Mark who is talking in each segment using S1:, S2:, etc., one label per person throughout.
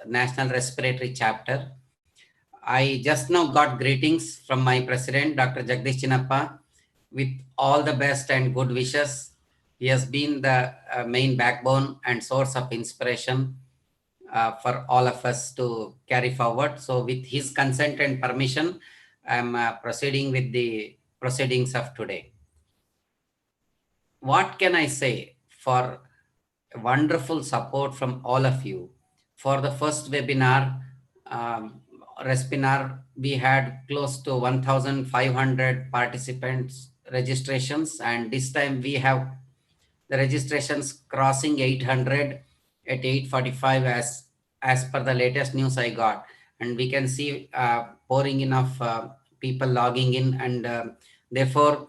S1: National Respiratory Chapter. I just now got greetings from my president, Dr. Jagdish Chinnappa, with all the best and good wishes. He has been the main backbone and source of inspiration for all of us to carry forward. So with his consent and permission, I'm proceeding with the proceedings of today. What can I say for wonderful support from all of you? For the first webinar, Respinar, we had close to 1,500 participants registrations, and this time we have the registrations crossing 800 at 8:45 as per the latest news I got, and we can see pouring in of people logging in, and therefore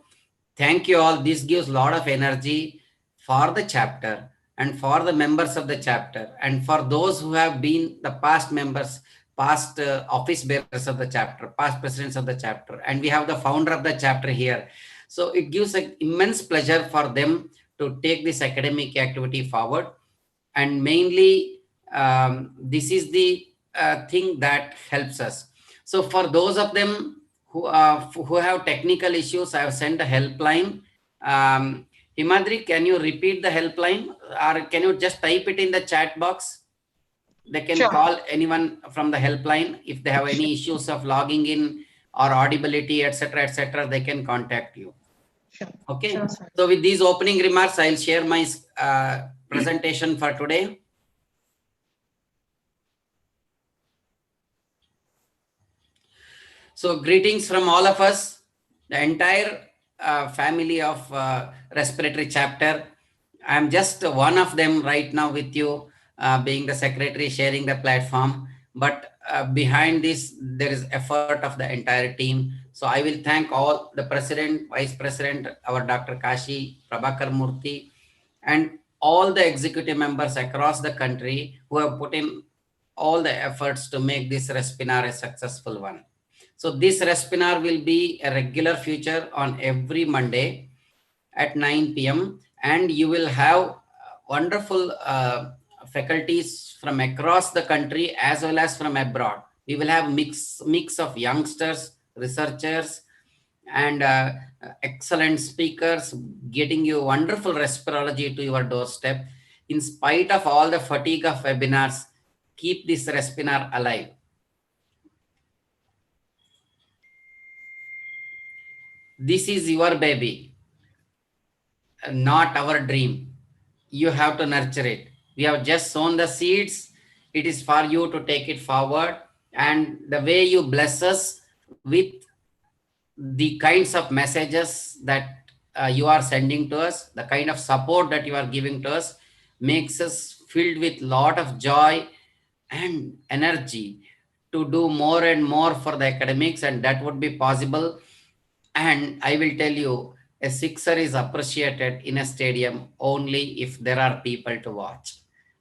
S1: thank you all. This gives a lot of energy for the chapter and for the members of the chapter and for those who have been the past members, past office bearers of the chapter, past presidents of the chapter, and we have the founder of the chapter here. So it gives an immense pleasure for them to take this academic activity forward. And mainly, this is the thing that helps us. So for those of them who have technical issues, I have sent a helpline. Himadri, can you repeat the helpline, or can you just type it in the chat box? They can call anyone from the helpline if they have any issues of logging in or audibility, etc., they can contact you. Okay. So with these opening remarks, I'll share my presentation for today. So greetings from all of us, the entire family of respiratory chapter. I'm just one of them right now with you, being the secretary, sharing the platform. But behind this, there is effort of the entire team. So I will thank all the president, vice president, our Dr. Kashi Prabhakar Murthy, and all the executive members across the country who have put in all the efforts to make this Respinar a successful one. So this Respinar will be a regular feature on every Monday at 9 p.m. and you will have wonderful faculties from across the country as well as from abroad. We will have mix of youngsters, researchers, and excellent speakers getting you wonderful respirology to your doorstep. In spite of all the fatigue of webinars, keep this Respinar alive. This is your baby, not our dream. You have to nurture it. We have just sown the seeds. It is for you to take it forward. And the way you bless us with the kinds of messages that you are sending to us, the kind of support that you are giving to us, makes us filled with lot of joy and energy to do more and more for the academics, and that would be possible. And I will tell you, a sixer is appreciated in a stadium only if there are people to watch.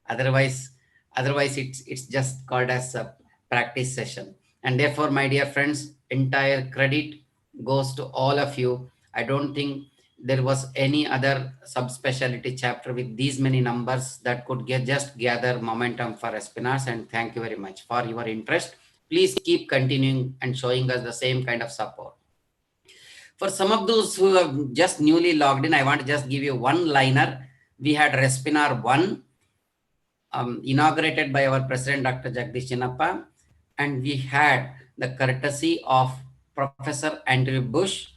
S1: Otherwise it's just called as a practice session. And therefore, my dear friends, entire credit goes to all of you. I don't think there was any other subspecialty chapter with these many numbers that could just gather momentum for Respinar. And thank you very much for your interest. Please keep continuing and showing us the same kind of support. For some of those who have just newly logged in, I want to just give you one liner. We had Respinar 1 inaugurated by our president, Dr. Jagdish Chinnappa, and we had the courtesy of Professor Andrew Bush,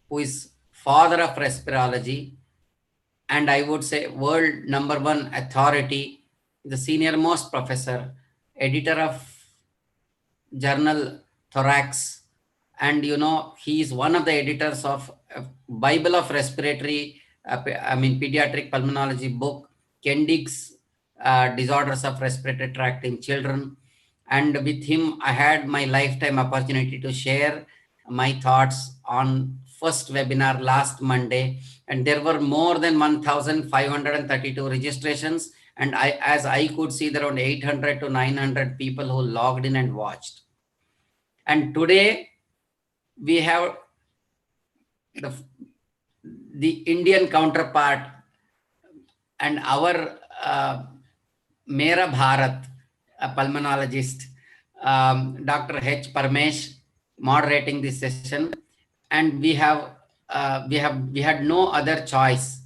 S1: who is father of respirology, and I would say world #1 authority, the senior most professor, editor of journal Thorax, and you know, he is one of the editors of Bible of Respiratory, Pediatric Pulmonology book, Kendig's Disorders of Respiratory Tract in Children. And with him, I had my lifetime opportunity to share my thoughts on first webinar last Monday. And there were more than 1,532 registrations. And as I could see, there were around 800 to 900 people who logged in and watched. And today, we have the Indian counterpart and our Mera Bharat, a pulmonologist, Dr. H. Parmesh, moderating this session, and we had no other choice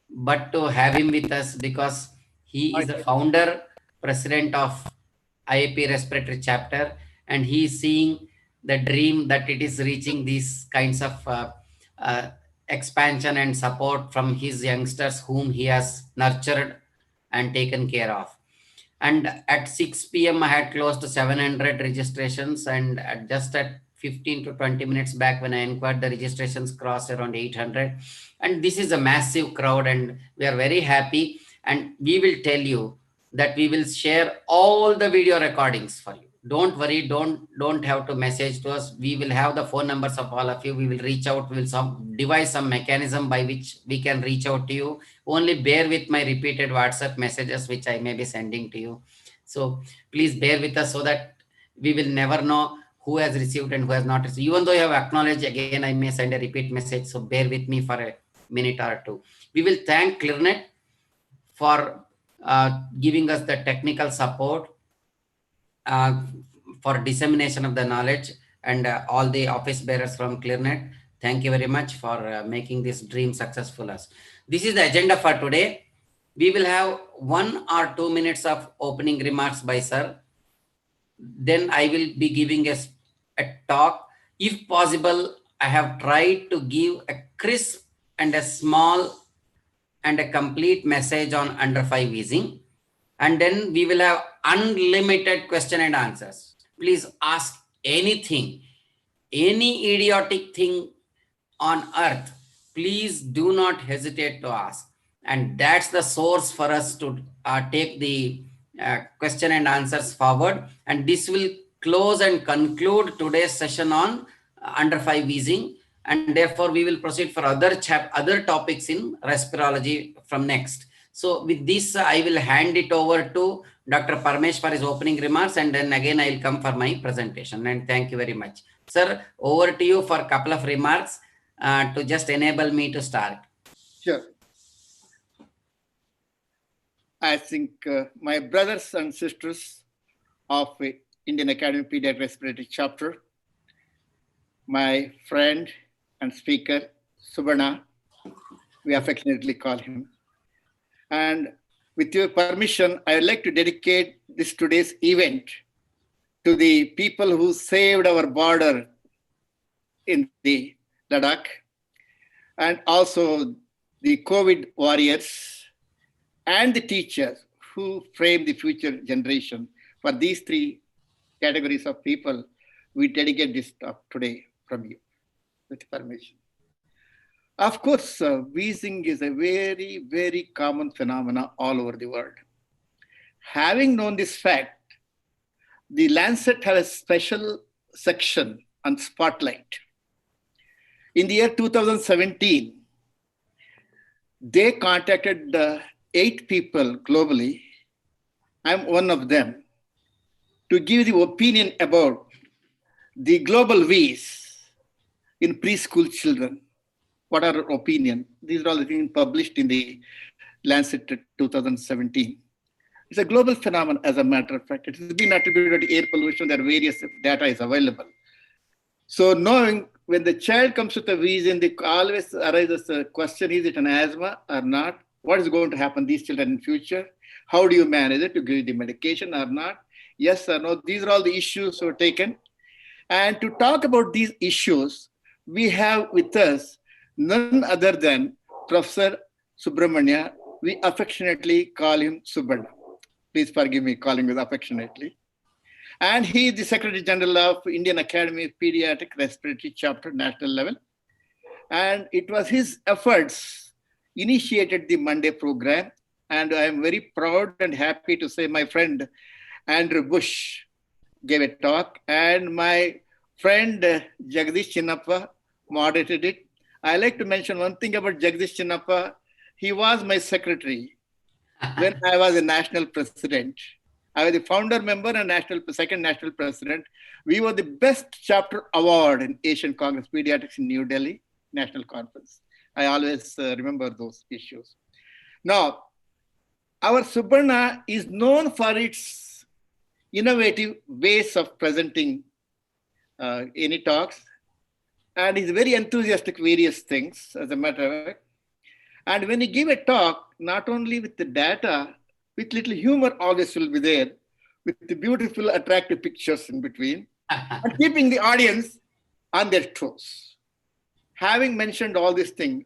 S1: but to have him with us because he is the founder, president of IAP Respiratory Chapter, and he is seeing the dream that it is reaching these kinds of uh, expansion and support from his youngsters whom he has nurtured and taken care of. And at 6 p.m. I had close to 700 registrations, and just at 15 to 20 minutes back when I inquired, the registrations crossed around 800. And this is a massive crowd, and we are very happy. And we will tell you that we will share all the video recordings for you. Don't worry, don't have to message to us. We will have the phone numbers of all of you. We will reach out. We will devise some mechanism by which we can reach out to you. Only bear with my repeated WhatsApp messages which I may be sending to you. So please bear with us so that we will never know who has received and who has not received. Even though you have acknowledged, again I may send a repeat message, so bear with me for a minute or two. We will thank ClearNet for giving us the technical support uh, for dissemination of the knowledge, and all the office bearers from ClearNet. Thank you very much for making this dream successful. This is the agenda for today. We will have 1 or 2 minutes of opening remarks by sir. Then I will be giving a talk. If possible, I have tried to give a crisp and a small and a complete message on under 5 wheezing. And then we will have unlimited question and answers. Please ask anything, any idiotic thing on earth. Please do not hesitate to ask. And that's the source for us to take the question and answers forward. And this will close and conclude today's session on under 5 wheezing. And therefore, we will proceed for other topics in respirology from next. So with this, I will hand it over to Dr. Parmesh for his opening remarks, and then again I will come for my presentation. And thank you very much. Sir, over to you for a couple of remarks to just enable me to start.
S2: Sure. I think my brothers and sisters of Indian Academy of Pediatric Respiratory Chapter, my friend and speaker, Subarna, we affectionately call him. And with your permission, I would like to dedicate this today's event to the people who saved our border in the Ladakh, and also the COVID warriors and the teachers who frame the future generation. For these three categories of people, we dedicate this talk today from you, with permission. Of course, wheezing is a very, very common phenomenon all over the world. Having known this fact, the Lancet had a special section on Spotlight. In the year 2017, they contacted 8 people globally, I'm one of them, to give the opinion about the global wheeze in preschool children. What are our opinion? These are all the things published in the Lancet 2017. It's a global phenomenon, as a matter of fact. It has been attributed to air pollution. There are various data is available. So knowing when the child comes with a wheezing, they always arises a question, is it an asthma or not? What is going to happen to these children in future? How do you manage it? To give the medication or not? Yes or no? These are all the issues were taken. And to talk about these issues, we have with us none other than Professor Subramania. We affectionately call him Subarna. Please forgive me calling him affectionately. And he is the Secretary General of Indian Academy of Pediatric Respiratory Chapter, national level. And it was his efforts initiated the Monday program. And I am very proud and happy to say my friend Andrew Bush gave a talk, and my friend Jagdish Chinnappa moderated it. I like to mention one thing about Jagdish Chinnappa. He was my secretary when I was a national president. I was the founder member and second national president. We were the best chapter award in Asian Congress Pediatrics in New Delhi National Conference. I always remember those issues. Now, our Subarna is known for its innovative ways of presenting any talks. And he's very enthusiastic various things, as a matter of fact. And when he give a talk, not only with the data, with little humor always will be there, with the beautiful, attractive pictures in between, and keeping the audience on their toes. Having mentioned all these things,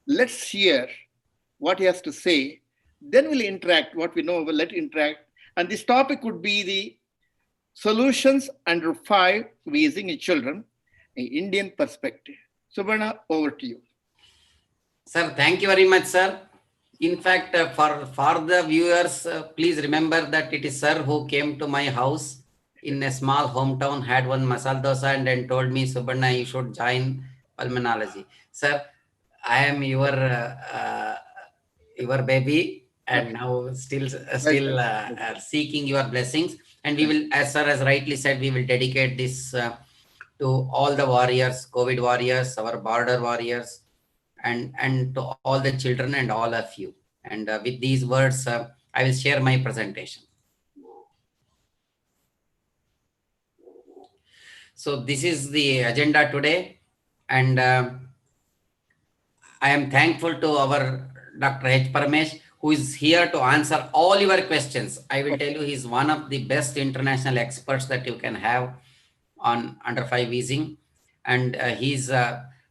S2: let's hear what he has to say. Then we'll interact. What we know, we'll let interact. And this topic would be the solutions under 5 wheezing in children, an Indian perspective. Subarna, over to you.
S1: Sir, thank you very much, sir. In fact, for the viewers, please remember that it is sir who came to my house in a small hometown, had one masala dosa and then told me, Subarna, you should join pulmonology. Sir, I am your baby, and now still seeking your blessings. And we will, as sir has rightly said, we will dedicate this to all the warriors, COVID warriors, our border warriors, and to all the children and all of you. And with these words, I will share my presentation. So this is the agenda today, and I am thankful to our Dr. H. Paramesh, who is here to answer all your questions. I will tell you, he's one of the best international experts that you can have on under 5 wheezing, and he's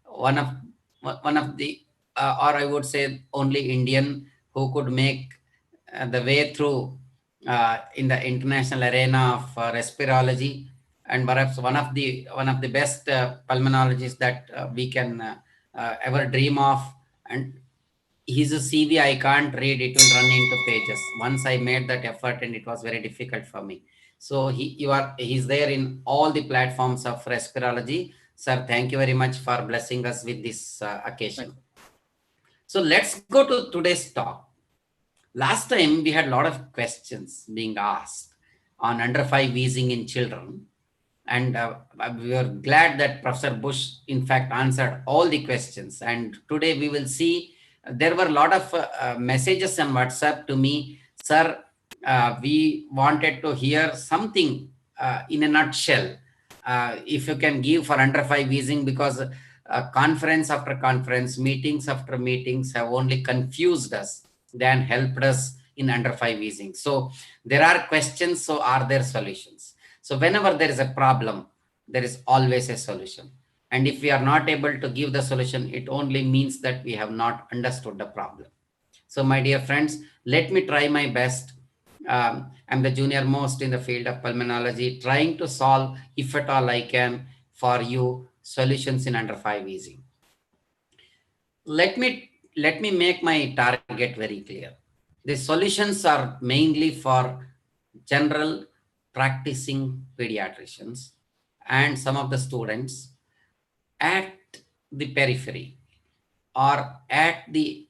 S1: one of the or I would say only Indian who could make the way through in the international arena of respirology, and perhaps one of the best pulmonologists that we can ever dream of. And he's a CV I can't read, it will run into pages. Once I made that effort and it was very difficult for me. So he's there in all the platforms of respirology. Sir, thank you very much for blessing us with this occasion. So let's go to today's talk. Last time we had a lot of questions being asked on under 5 wheezing in children. And we were glad that Professor Bush, in fact, answered all the questions. And today we will see there were a lot of messages on WhatsApp to me. Sir, we wanted to hear something in a nutshell. If you can give for under 5 wheezing, because conference after conference, meetings after meetings have only confused us than helped us in under 5 wheezing. So there are questions, so are there solutions? So whenever there is a problem, there is always a solution. And if we are not able to give the solution, it only means that we have not understood the problem. So my dear friends, let me try my best. I'm the junior most in the field of pulmonology, trying to solve, if at all I can, for you solutions in under 5 wheezing. Let me make my target very clear. The solutions are mainly for general practicing pediatricians and some of the students at the periphery or at the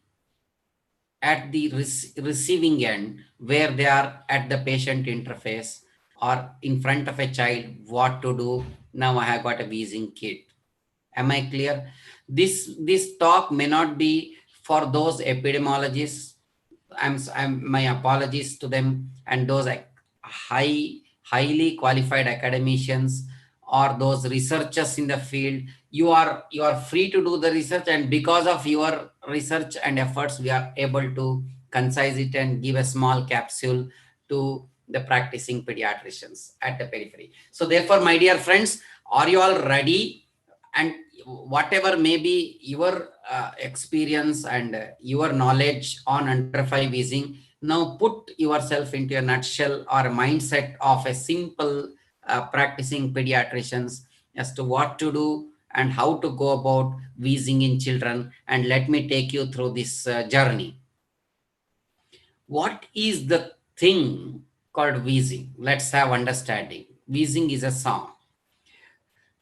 S1: receiving end, where they are at the patient interface or in front of a child, what to do. Now I have got a wheezing kid. Am I clear? This talk may not be for those epidemiologists. My apologies to them, and those highly qualified academicians or those researchers in the field. You are free to do the research, and because of your research and efforts, we are able to concise it and give a small capsule to the practicing pediatricians at the periphery. So therefore, my dear friends, are you all ready? And whatever may be your experience and your knowledge on under 5 wheezing, now put yourself into a nutshell or a mindset of a simple practicing pediatricians as to what to do and how to go about wheezing in children. And let me take you through this journey. What is the thing called wheezing? Let's have understanding. Wheezing is a song.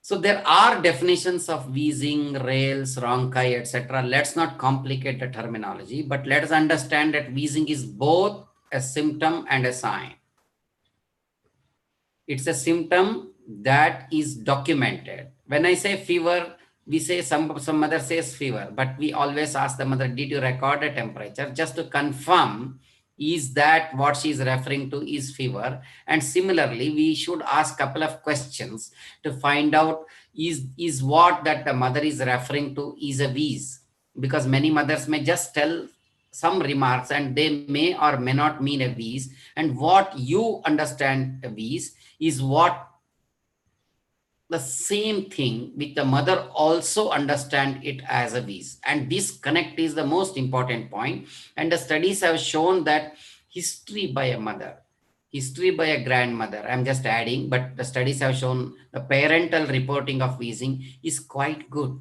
S1: So there are definitions of wheezing, rales, rhonchi, etc. Let's not complicate the terminology, but let us understand that wheezing is both a symptom and a sign. It's a symptom that is documented. When I say fever, we say some mother says fever, but we always ask the mother, did you record a temperature? Just to confirm Is that what she is referring to is fever? And similarly, we should ask couple of questions to find out is what that the mother is referring to is a wheeze, because many mothers may just tell some remarks and they may or may not mean a wheeze, and what you understand a wheeze is what the same thing with the mother also understand it as a wheeze. And this connect is the most important point. And the studies have shown that history by a mother, history by a grandmother, I'm just adding, but the studies have shown the parental reporting of wheezing is quite good.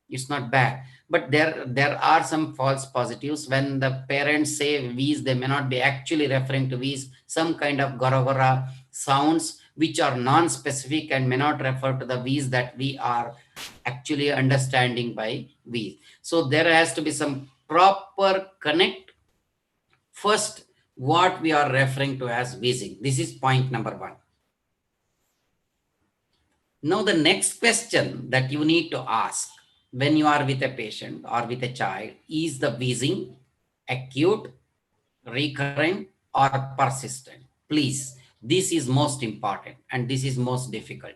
S1: It's not bad. But there are some false positives. When the parents say wheeze, they may not be actually referring to wheeze, some kind of gora sounds which are non-specific and may not refer to the wheeze that we are actually understanding by wheeze. So there has to be some proper connect. First, what we are referring to as wheezing. This is point number one. Now, the next question that you need to ask when you are with a patient or with a child is the wheezing acute, recurrent, or persistent? Please, this is most important and this is most difficult.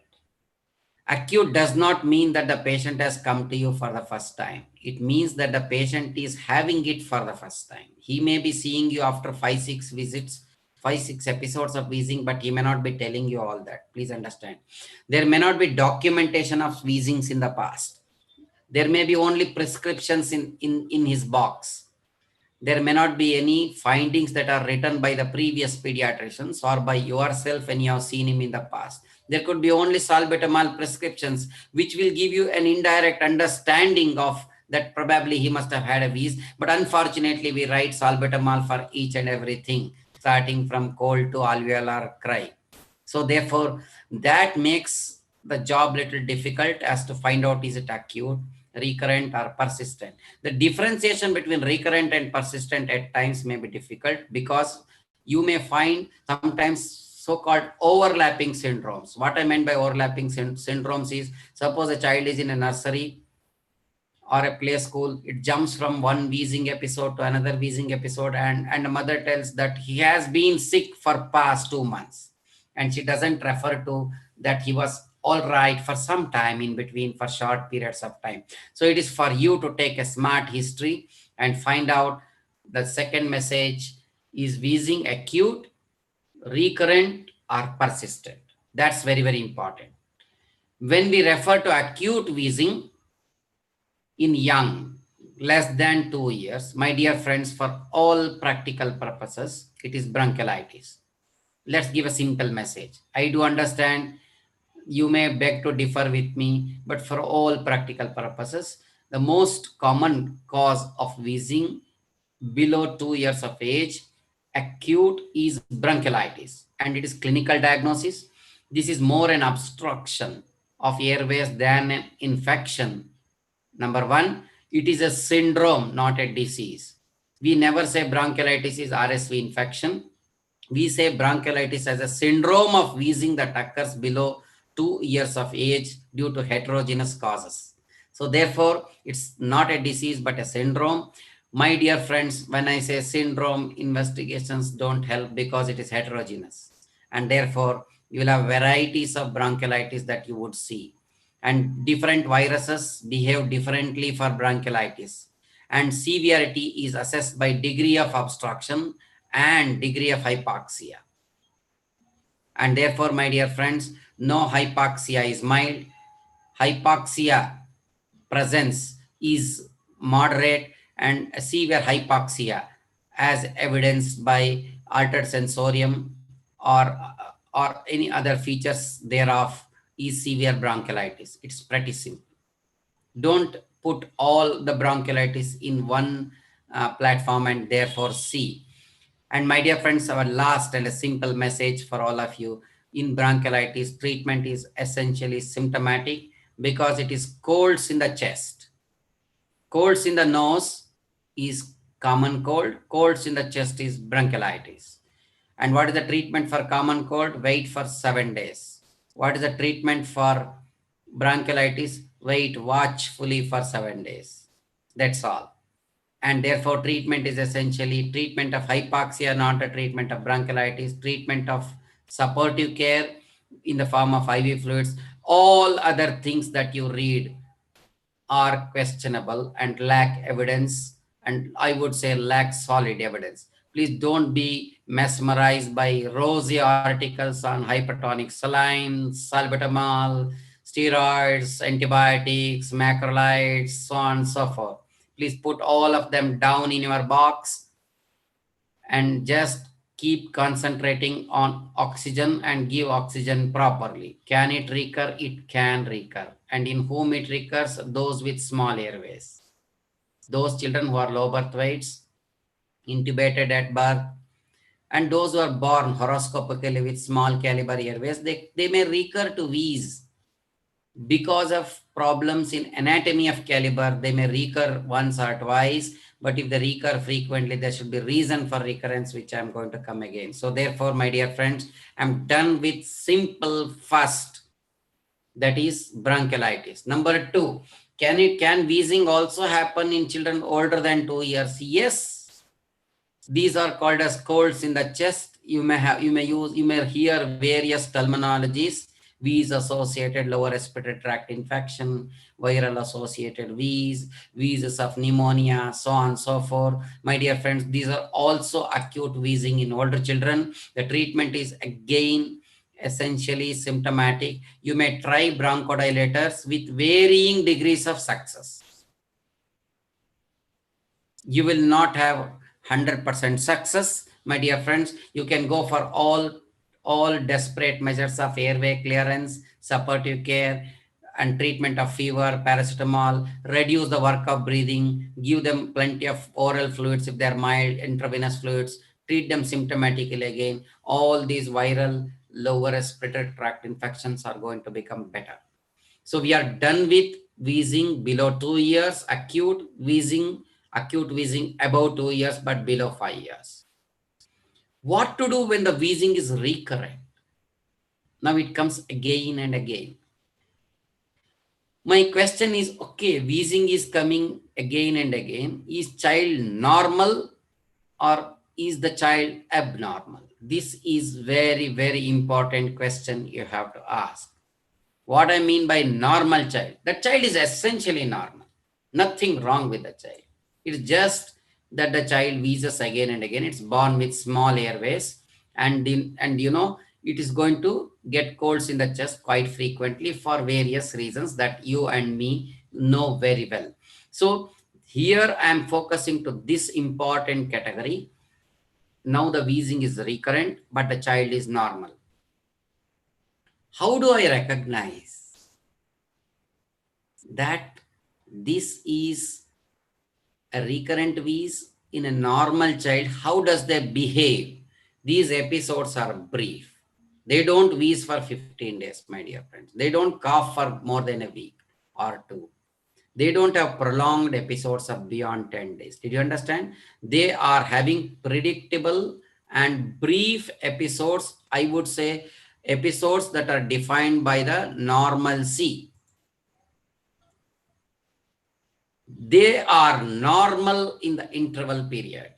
S1: Acute does not mean that the patient has come to you for the first time. It means that the patient is having it for the first time. He may be seeing you after 5-6 visits, 5-6 episodes of wheezing, but he may not be telling you all that. Please understand. There may not be documentation of wheezings in the past. There may be only prescriptions in his box. There may not be any findings that are written by the previous pediatricians or by yourself when you have seen him in the past. There could be only salbutamol prescriptions, which will give you an indirect understanding of that probably he must have had a wheeze. But unfortunately, we write salbutamol for each and everything, starting from cold to alveolar cry. So therefore, that makes the job little difficult as to find out is it acute, recurrent, or persistent. The differentiation between recurrent and persistent at times may be difficult because you may find sometimes so-called overlapping syndromes. What I meant by overlapping syndromes is, suppose a child is in a nursery or a play school, it jumps from one wheezing episode to another wheezing episode, and the mother tells that he has been sick for past 2 months, and she doesn't refer to that he was all right for some time in between for short periods of time. So it is for you to take a smart history and find out the second message is wheezing acute, recurrent, or persistent. That's very, very important. When we refer to acute wheezing in young, less than 2 years, my dear friends, for all practical purposes, it is bronchiolitis. Let's give a simple message. I do understand you may beg to differ with me, but for all practical purposes, the most common cause of wheezing below 2 years of age, acute, is bronchiolitis, and it is clinical diagnosis. This is more an obstruction of airways than an infection. Number one, it is a syndrome, not a disease. We never say bronchiolitis is RSV infection. We say bronchiolitis as a syndrome of wheezing that occurs below 2 years of age due to heterogeneous causes. So therefore, it's not a disease, but a syndrome. My dear friends, when I say syndrome, investigations don't help because it is heterogeneous. And therefore, you will have varieties of bronchiolitis that you would see. And different viruses behave differently for bronchiolitis. And severity is assessed by degree of obstruction and degree of hypoxia. And therefore, my dear friends, no hypoxia is mild. Hypoxia presence is moderate, and severe hypoxia, as evidenced by altered sensorium or, or any other features thereof, is severe bronchiolitis. It's pretty simple. Don't put all the bronchiolitis in one platform and therefore see. And my dear friends, our last and a simple message for all of you: in bronchiolitis, treatment is essentially symptomatic because it is colds in the chest. Colds in the nose is common cold. Colds in the chest is bronchiolitis. And what is the treatment for common cold? Wait for 7 days. What is the treatment for bronchiolitis? Wait watchfully for 7 days. That's all. and therefore treatment is essentially treatment of hypoxia, not a treatment of bronchiolitis, treatment of supportive care in the form of IV fluids. All other things that you read are questionable and lack evidence, and I would say lack solid evidence. Please don't be mesmerized by rosy articles on hypertonic saline, salbutamol, steroids, antibiotics, macrolides, so on and so forth. Please put all of them down in your box and just keep concentrating on oxygen and give oxygen properly. Can it recur? It can recur. And in whom it recurs? Those with small airways. Those children who are low birth weights, intubated at birth, and those who are born horoscopically with small caliber airways, they may recur to wheeze because of problems in anatomy of caliber. They may recur once or twice, but if they recur frequently, there should be reason for recurrence, which I'm going to come again. So therefore, my dear friends, I'm done with simple first, that is bronchiolitis. Number two, can wheezing also happen in children older than 2 years? Yes. These are called as colds in the chest. You may hear various terminologies: wheeze associated lower respiratory tract infection, viral associated wheezes of pneumonia, so on and so forth. My dear friends, these are also acute wheezing in older children. The treatment is again essentially symptomatic. You may try bronchodilators with varying degrees of success. You will not have 100% success, my dear friends. You can go for all desperate measures of airway clearance, supportive care, and treatment of fever, paracetamol, reduce the work of breathing, give them plenty of oral fluids if they're mild, intravenous fluids, treat them symptomatically again. All these viral lower respiratory tract infections are going to become better. So we are done with wheezing below 2 years, acute wheezing above 2 years, but below 5 years. What to do when the wheezing is recurrent? Now it comes again and again. My question is, okay, wheezing is coming again and again. Is child normal or is the child abnormal? This is very, very important question you have to ask. What I mean by normal child, the child is essentially normal. Nothing wrong with the child. It's just that the child wheezes again and again. It's born with small airways, and it is going to get colds in the chest quite frequently for various reasons that you and me know very well. So here I am focusing to this important category. Now the wheezing is recurrent, but the child is normal. How do I recognize that this is a recurrent wheeze in a normal child? How does they behave? These episodes are brief. They don't wheeze for 15 days, my dear friends. They don't cough for more than a week or two. They don't have prolonged episodes of beyond 10 days. Did you understand? They are having predictable and brief episodes. I would say episodes that are defined by the normalcy. They are normal in the interval period.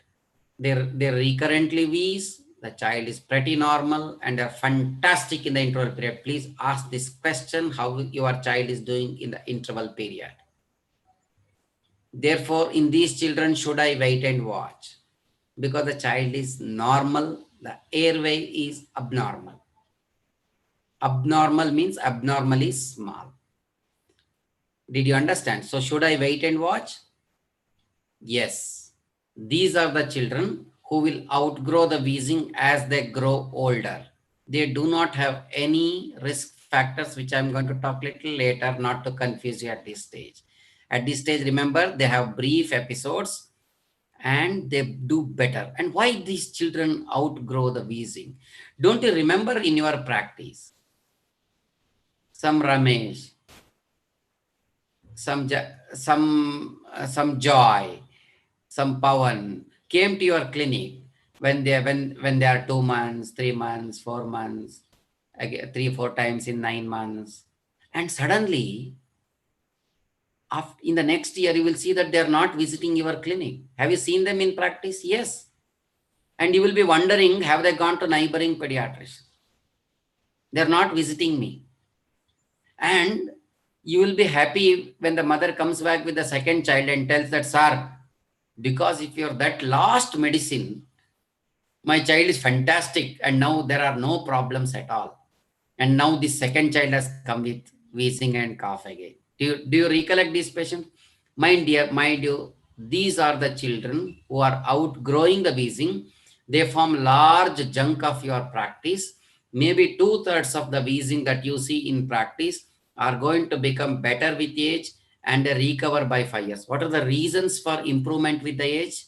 S1: They're recurrently wheeze. The child is pretty normal and they're fantastic in the interval period. Please ask this question: how your child is doing in the interval period. Therefore, in these children, should I wait and watch? Because the child is normal, the airway is abnormal. Abnormal means abnormally small. Did you understand? So should I wait and watch? Yes. These are the children who will outgrow the wheezing as they grow older. They do not have any risk factors, which I'm going to talk a little later, not to confuse you at this stage. At this stage, remember, they have brief episodes and they do better. And why these children outgrow the wheezing? Don't you remember in your practice, some Ramesh, some Joy, some Pawan came to your clinic when they are 2 months, 3 months, 4 months, again, 3-4 times in 9 months, and suddenly In the next year, you will see that they are not visiting your clinic. Have you seen them in practice? Yes. And you will be wondering, have they gone to neighboring pediatrician? They're not visiting me. And you will be happy when the mother comes back with the second child and tells that, sir, because if you're that last medicine, my child is fantastic and now there are no problems at all. And now the second child has come with wheezing and cough again. Do you recollect these patients? Mind you, these are the children who are outgrowing the wheezing. They form large chunk of your practice. Maybe 2/3 of the wheezing that you see in practice are going to become better with age and recover by 5 years. What are the reasons for improvement with the age?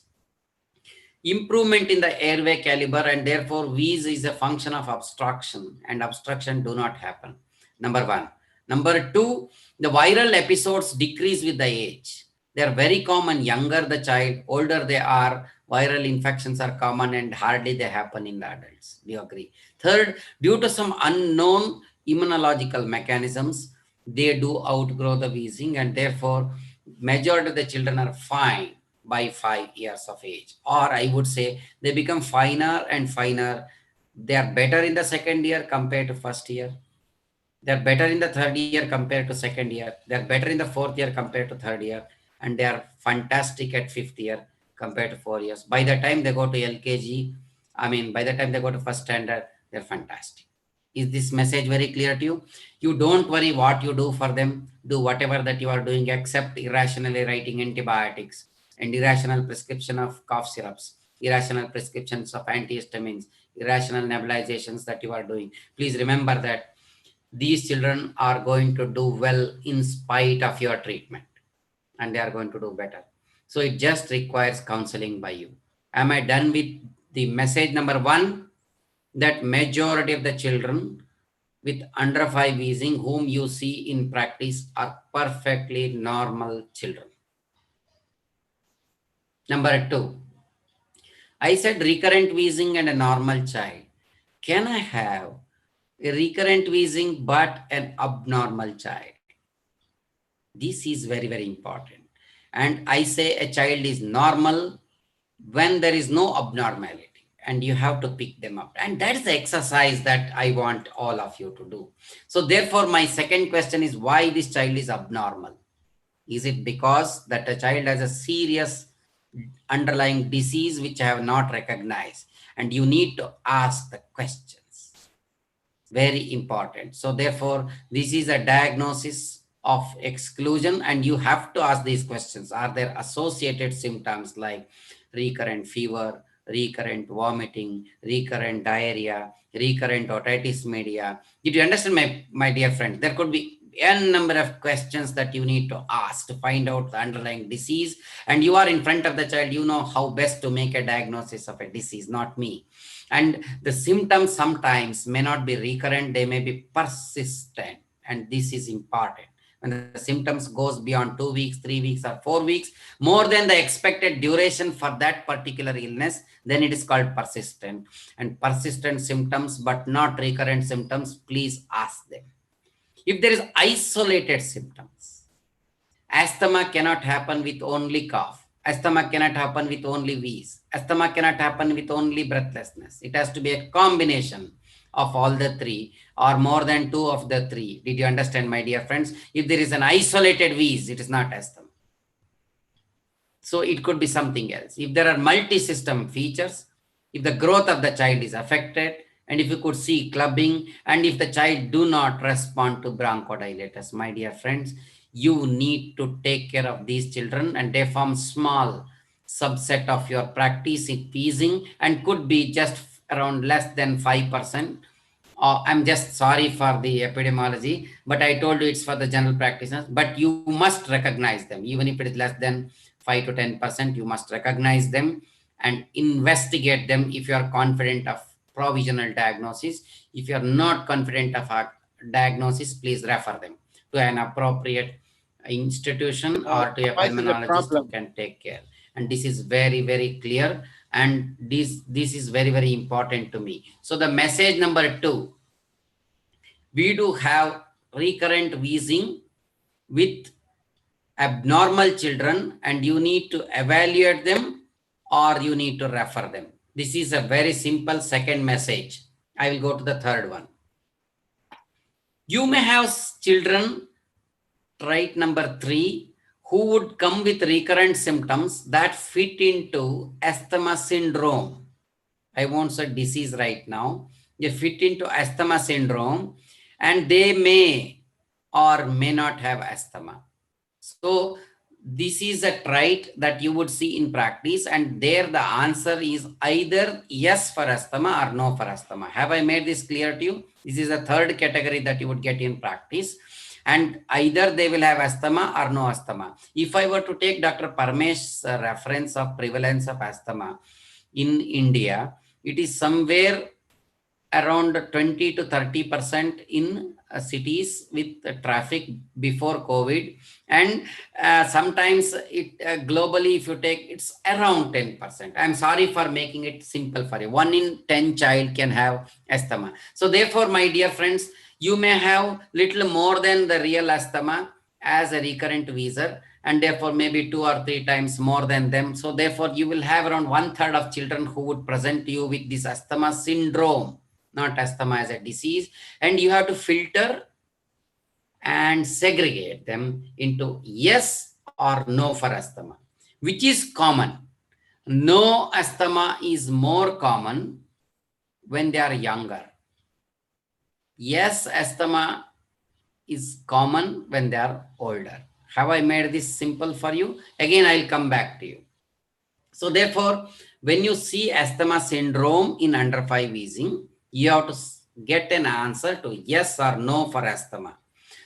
S1: Improvement in the airway caliber, and therefore wheeze is a function of obstruction, and obstruction do not happen. Number one. Number two, the viral episodes decrease with the age. They are very common. Younger the child, older they are, viral infections are common and hardly they happen in the adults. Do you agree? Third, due to some unknown immunological mechanisms, they do outgrow the wheezing, and therefore majority of the children are fine by 5 years of age. Or I would say they become finer and finer. They are better in the second year compared to first year. They are better in the third year compared to second year. They are better in the fourth year compared to third year. And they are fantastic at fifth year compared to 4 years. By the time they go to LKG, by the time they go to first standard, they're fantastic. Is this message very clear to you? You don't worry what you do for them. Do whatever that you are doing, except irrationally writing antibiotics and irrational prescription of cough syrups, irrational prescriptions of antihistamines, irrational nebulizations that you are doing. Please remember that these children are going to do well in spite of your treatment, and they are going to do better. So it just requires counseling by you. Am I done with the message number one? That majority of the children with under 5 wheezing whom you see in practice are perfectly normal children. Number two, I said recurrent wheezing and a normal child. Can I have a recurrent wheezing but an abnormal child? This is very, very important. And I say a child is normal when there is no abnormality, and you have to pick them up. And that's the exercise that I want all of you to do. So therefore, my second question is, why this child is abnormal? Is it because that a child has a serious underlying disease which I have not recognized? And you need to ask the questions. Very important. So therefore, this is a diagnosis of exclusion, and you have to ask these questions. Are there associated symptoms like recurrent fever, recurrent vomiting, recurrent diarrhea, recurrent otitis media? Did you understand, my dear friend? There could be n number of questions that you need to ask to find out the underlying disease. And you are in front of the child, you know how best to make a diagnosis of a disease, not me. And the symptoms sometimes may not be recurrent, they may be persistent, and this is important. When the symptoms goes beyond 2 weeks, 3 weeks, or 4 weeks, more than the expected duration for that particular illness, then it is called persistent. And persistent symptoms but not recurrent symptoms, please ask them. If there is isolated symptoms, asthma cannot happen with only cough. Asthma cannot happen with only wheeze. Asthma cannot happen with only breathlessness. It has to be a combination of all the three, or more than two of the three. Did you understand, my dear friends? If there is an isolated wheeze, it is not asthma. So it could be something else. If there are multi-system features, if the growth of the child is affected, and if you could see clubbing, and if the child do not respond to bronchodilators, my dear friends, you need to take care of these children, and they form small subset of your practice in wheezing, and could be just around less than 5%. I'm just sorry for the epidemiology, but I told you it's for the general practitioners. But you must recognize them, even if it is less than 5 to 10%. You must recognize them and investigate them if you are confident of provisional diagnosis. If you are not confident of a diagnosis, please refer them to an appropriate institution or to a
S2: Voice is a
S1: pulmonologist who
S2: problem.
S1: can take care. And this is very, very clear. And this is very, very important to me. So the message number two, we do have recurrent wheezing with abnormal children and you need to evaluate them or you need to refer them. This is a very simple second message. I will go to the third one. You may have children, trait number 3, who would come with recurrent symptoms that fit into asthma syndrome. I won't say disease right now. They fit into asthma syndrome and they may or may not have asthma. So this is a trait that you would see in practice, and there the answer is either yes for asthma or no for asthma. Have I made this clear to you? This is a third category that you would get in practice, and either they will have asthma or no asthma. If I were to take Dr. Parmesh's reference of prevalence of asthma in India, it is somewhere around 20 to 30% in cities with traffic before COVID, and sometimes it globally, if you take, it's around 10%. I'm sorry for making it simple for you. 1 in 10 child can have asthma. So therefore, my dear friends, you may have little more than the real asthma as a recurrent wheezer, and therefore maybe 2 or 3 times more than them. So therefore, you will have around 1/3 of children who would present to you with this asthma syndrome, not asthma as a disease, and you have to filter and segregate them into yes or no for asthma, which is common. No asthma is more common when they are younger. Yes, asthma is common when they are older. Have I made this simple for you? Again, I'll come back to you. So therefore, when you see asthma syndrome in under 5 wheezing, you have to get an answer to yes or no for asthma.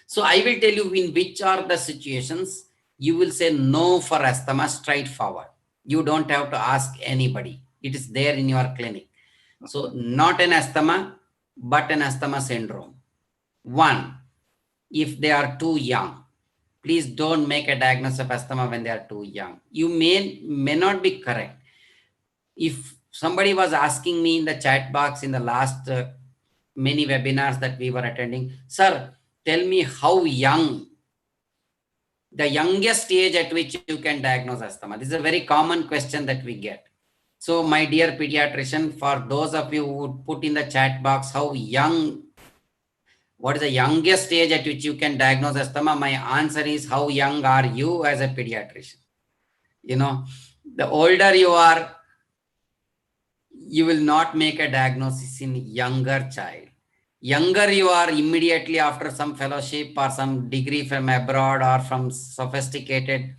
S1: So I will tell you in which are the situations you will say no for asthma straightforward. You don't have to ask anybody. It is there in your clinic. So not an asthma, but an asthma syndrome. 1, if they are too young. Please don't make a diagnosis of asthma when they are too young. You may not be correct. If somebody was asking me in the chat box in the last many webinars that we were attending, sir, tell me how young, the youngest age at which you can diagnose asthma. This is a very common question that we get. So my dear pediatrician, for those of you who would put in the chat box how young, what is the youngest age at which you can diagnose asthma, my answer is, how young are you as a pediatrician? You know, the older you are, you will not make a diagnosis in younger child. Younger you are, immediately after some fellowship or some degree from abroad or from sophisticated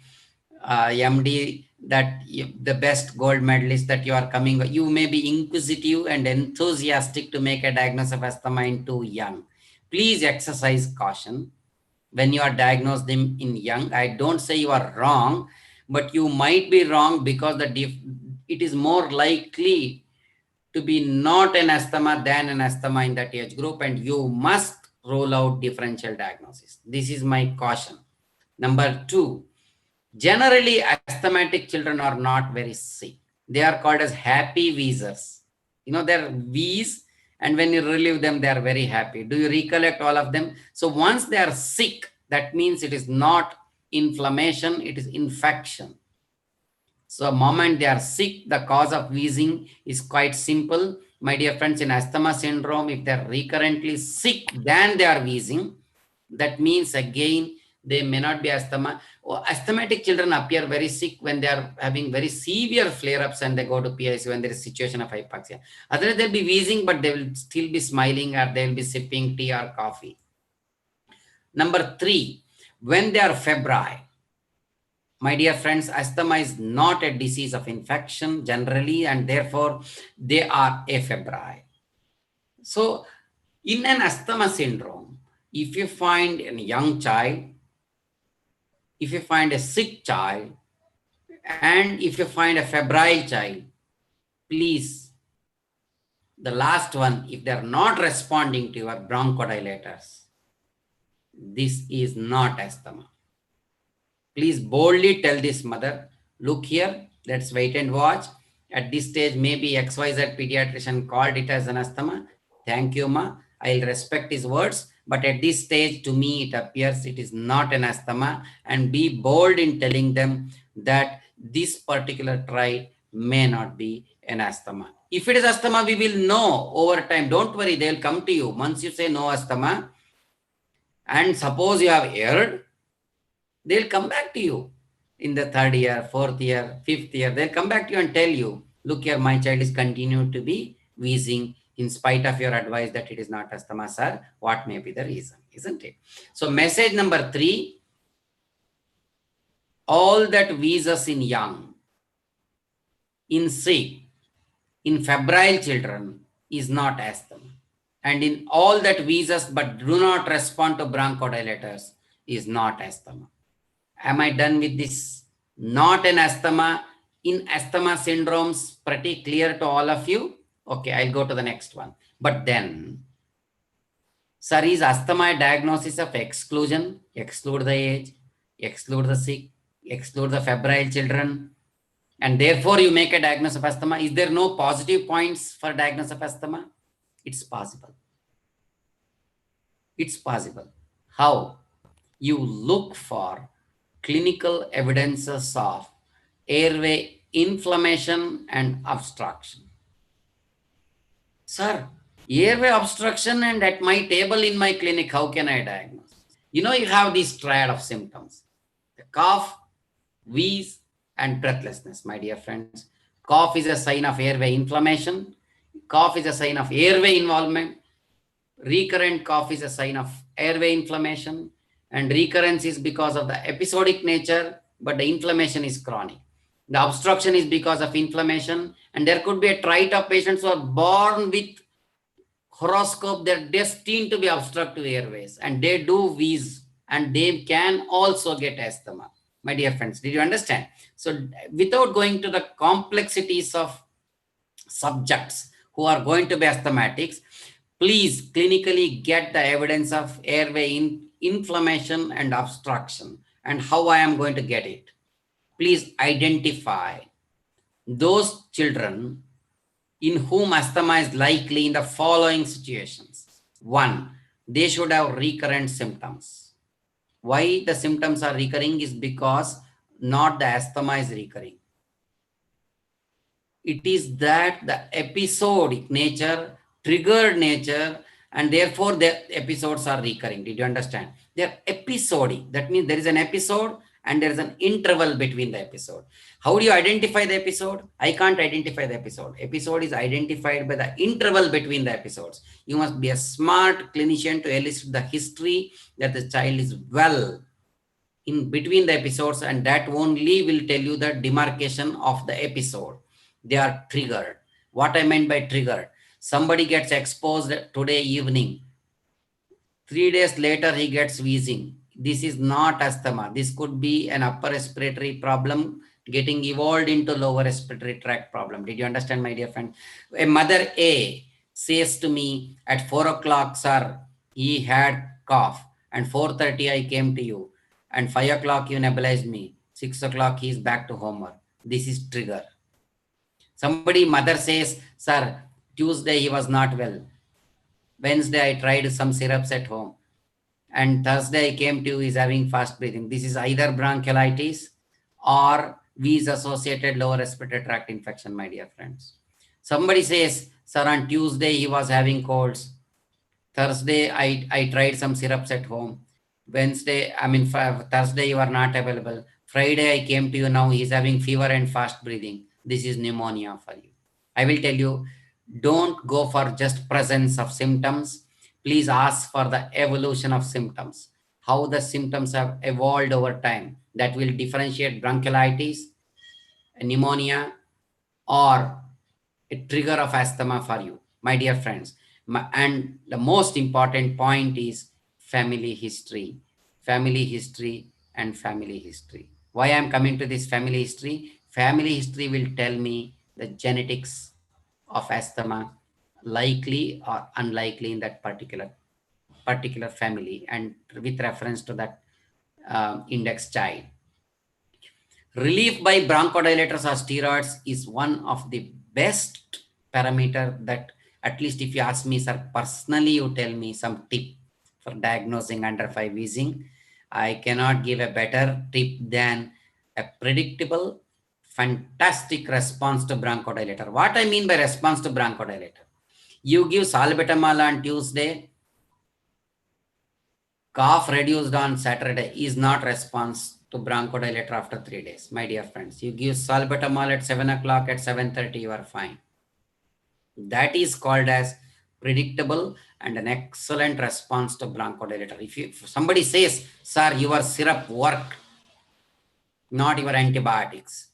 S1: MD, that the best gold medalist that you are coming, you may be inquisitive and enthusiastic to make a diagnosis of asthma in too young. Please exercise caution when you are diagnosed them in young. I don't say you are wrong, but you might be wrong because it is more likely to be not an asthma than an asthma in that age group, and you must roll out differential diagnosis. This is my caution. Number 2, generally asthmatic children are not very sick. They are called as happy wheezers. You know, they're wheeze, and when you relieve them, they are very happy. Do you recollect all of them? So once they are sick, that means it is not inflammation, it is infection. So the moment they are sick, the cause of wheezing is quite simple. My dear friends, in asthma syndrome, if they're recurrently sick, then they are wheezing. That means again, they may not be asthma. Asthmatic children appear very sick when they are having very severe flare-ups and they go to PICU when there is a situation of hypoxia. Otherwise, they'll be wheezing, but they will still be smiling or they'll be sipping tea or coffee. Number 3, when they are febrile. My dear friends, asthma is not a disease of infection generally, and therefore they are afebrile. So in an asthma syndrome, if you find a young child, if you find a sick child, and if you find a febrile child, please, the last one, if they're not responding to your bronchodilators, this is not asthma. Please boldly tell this mother, look here, let's wait and watch. At this stage, maybe XYZ pediatrician called it as an asthma. Thank you, ma. I'll respect his words, But at this stage, to me, it appears it is not an asthma, and be bold in telling them that this particular try may not be an asthma. If it is asthma, we will know over time. Don't worry, they'll come to you. Once you say no asthma, and suppose you have erred, they'll come back to you in the 3rd year, 4th year, 5th year. They'll come back to you and tell you, look here, my child is continuing to be wheezing in spite of your advice that it is not asthma, sir. What may be the reason, isn't it? So message number 3, all that wheezes in young, in sick, in febrile children is not asthma. And in all that wheezes but do not respond to bronchodilators is not asthma. Am I done with this? Not an asthma. In asthma syndromes, pretty clear to all of you. Okay, I'll go to the next one. But then, sir, is asthma a diagnosis of exclusion? Exclude the age, exclude the sick, exclude the febrile children, and therefore you make a diagnosis of asthma. Is there no positive points for diagnosis of asthma? It's possible. It's possible. How? You look for clinical evidences of airway inflammation and obstruction. Sir, airway obstruction and at my table in my clinic, how can I diagnose? You know, you have this triad of symptoms: the cough, wheeze, and breathlessness, my dear friends. Cough is a sign of airway inflammation. Cough is a sign of airway involvement. Recurrent cough is a sign of airway inflammation, and recurrence is because of the episodic nature, but the inflammation is chronic. The obstruction is because of inflammation, and there could be a trait of patients who are born with horoscope, they're destined to be obstructive airways, and they do wheeze, and they can also get asthma. My dear friends, did you understand? So without going to the complexities of subjects who are going to be asthmatics, please clinically get the evidence of airway inflammation and obstruction. And how I am going to get it? Please identify those children in whom asthma is likely in the following situations. 1, they should have recurrent symptoms. Why the symptoms are recurring is because not the asthma is recurring. It is that the episodic nature, triggered nature, and therefore the episodes are recurring. Did you understand? They're episodic. That means there is an episode and there is an interval between the episode. How do you identify the episode? I can't identify the episode. Episode is identified by the interval between the episodes. You must be a smart clinician to elicit the history that the child is well in between the episodes, and that only will tell you the demarcation of the episode. They are triggered. What I meant by triggered: somebody gets exposed today evening, 3 days later he gets wheezing. This is not asthma. This could be an upper respiratory problem getting evolved into lower respiratory tract problem. Did you understand, my dear friend? A mother A says to me at 4 o'clock, sir, he had cough, and 4:30 I came to you, and 5 o'clock you nebulized me, 6 o'clock he is back to homework. This is trigger. Somebody, mother says, sir, Tuesday he was not well. Wednesday I tried some syrups at home, and Thursday I came to you, he's having fast breathing. This is either bronchiolitis or wheeze associated lower respiratory tract infection, my dear friends. Somebody says, sir, on Tuesday he was having colds. Thursday I tried some syrups at home. Thursday you are not available. Friday I came to you, now he's having fever and fast breathing. This is pneumonia for you. I will tell you, don't go for just presence of symptoms. Please ask for the evolution of symptoms, how the symptoms have evolved over time. That will differentiate bronchiolitis, pneumonia, or a trigger of asthma for you, my dear friends. And the most important point is family history, family history, and family history. Why I'm coming to this family history? Family history will tell me the genetics of asthma, likely or unlikely in that particular family, and with reference to that index child. Relief by bronchodilators or steroids is one of the best parameter that, at least if you ask me, sir, personally, you tell me some tip for diagnosing under 5 wheezing. I cannot give a better tip than a predictable, fantastic response to bronchodilator. What I mean by response to bronchodilator, you give salbutamol on Tuesday, cough reduced on Saturday is not response to bronchodilator after 3 days, my dear friends. You give salbutamol at 7 o'clock, at 7:30, you are fine. That is called as predictable and an excellent response to bronchodilator. If somebody says, sir, your syrup worked, not your antibiotics,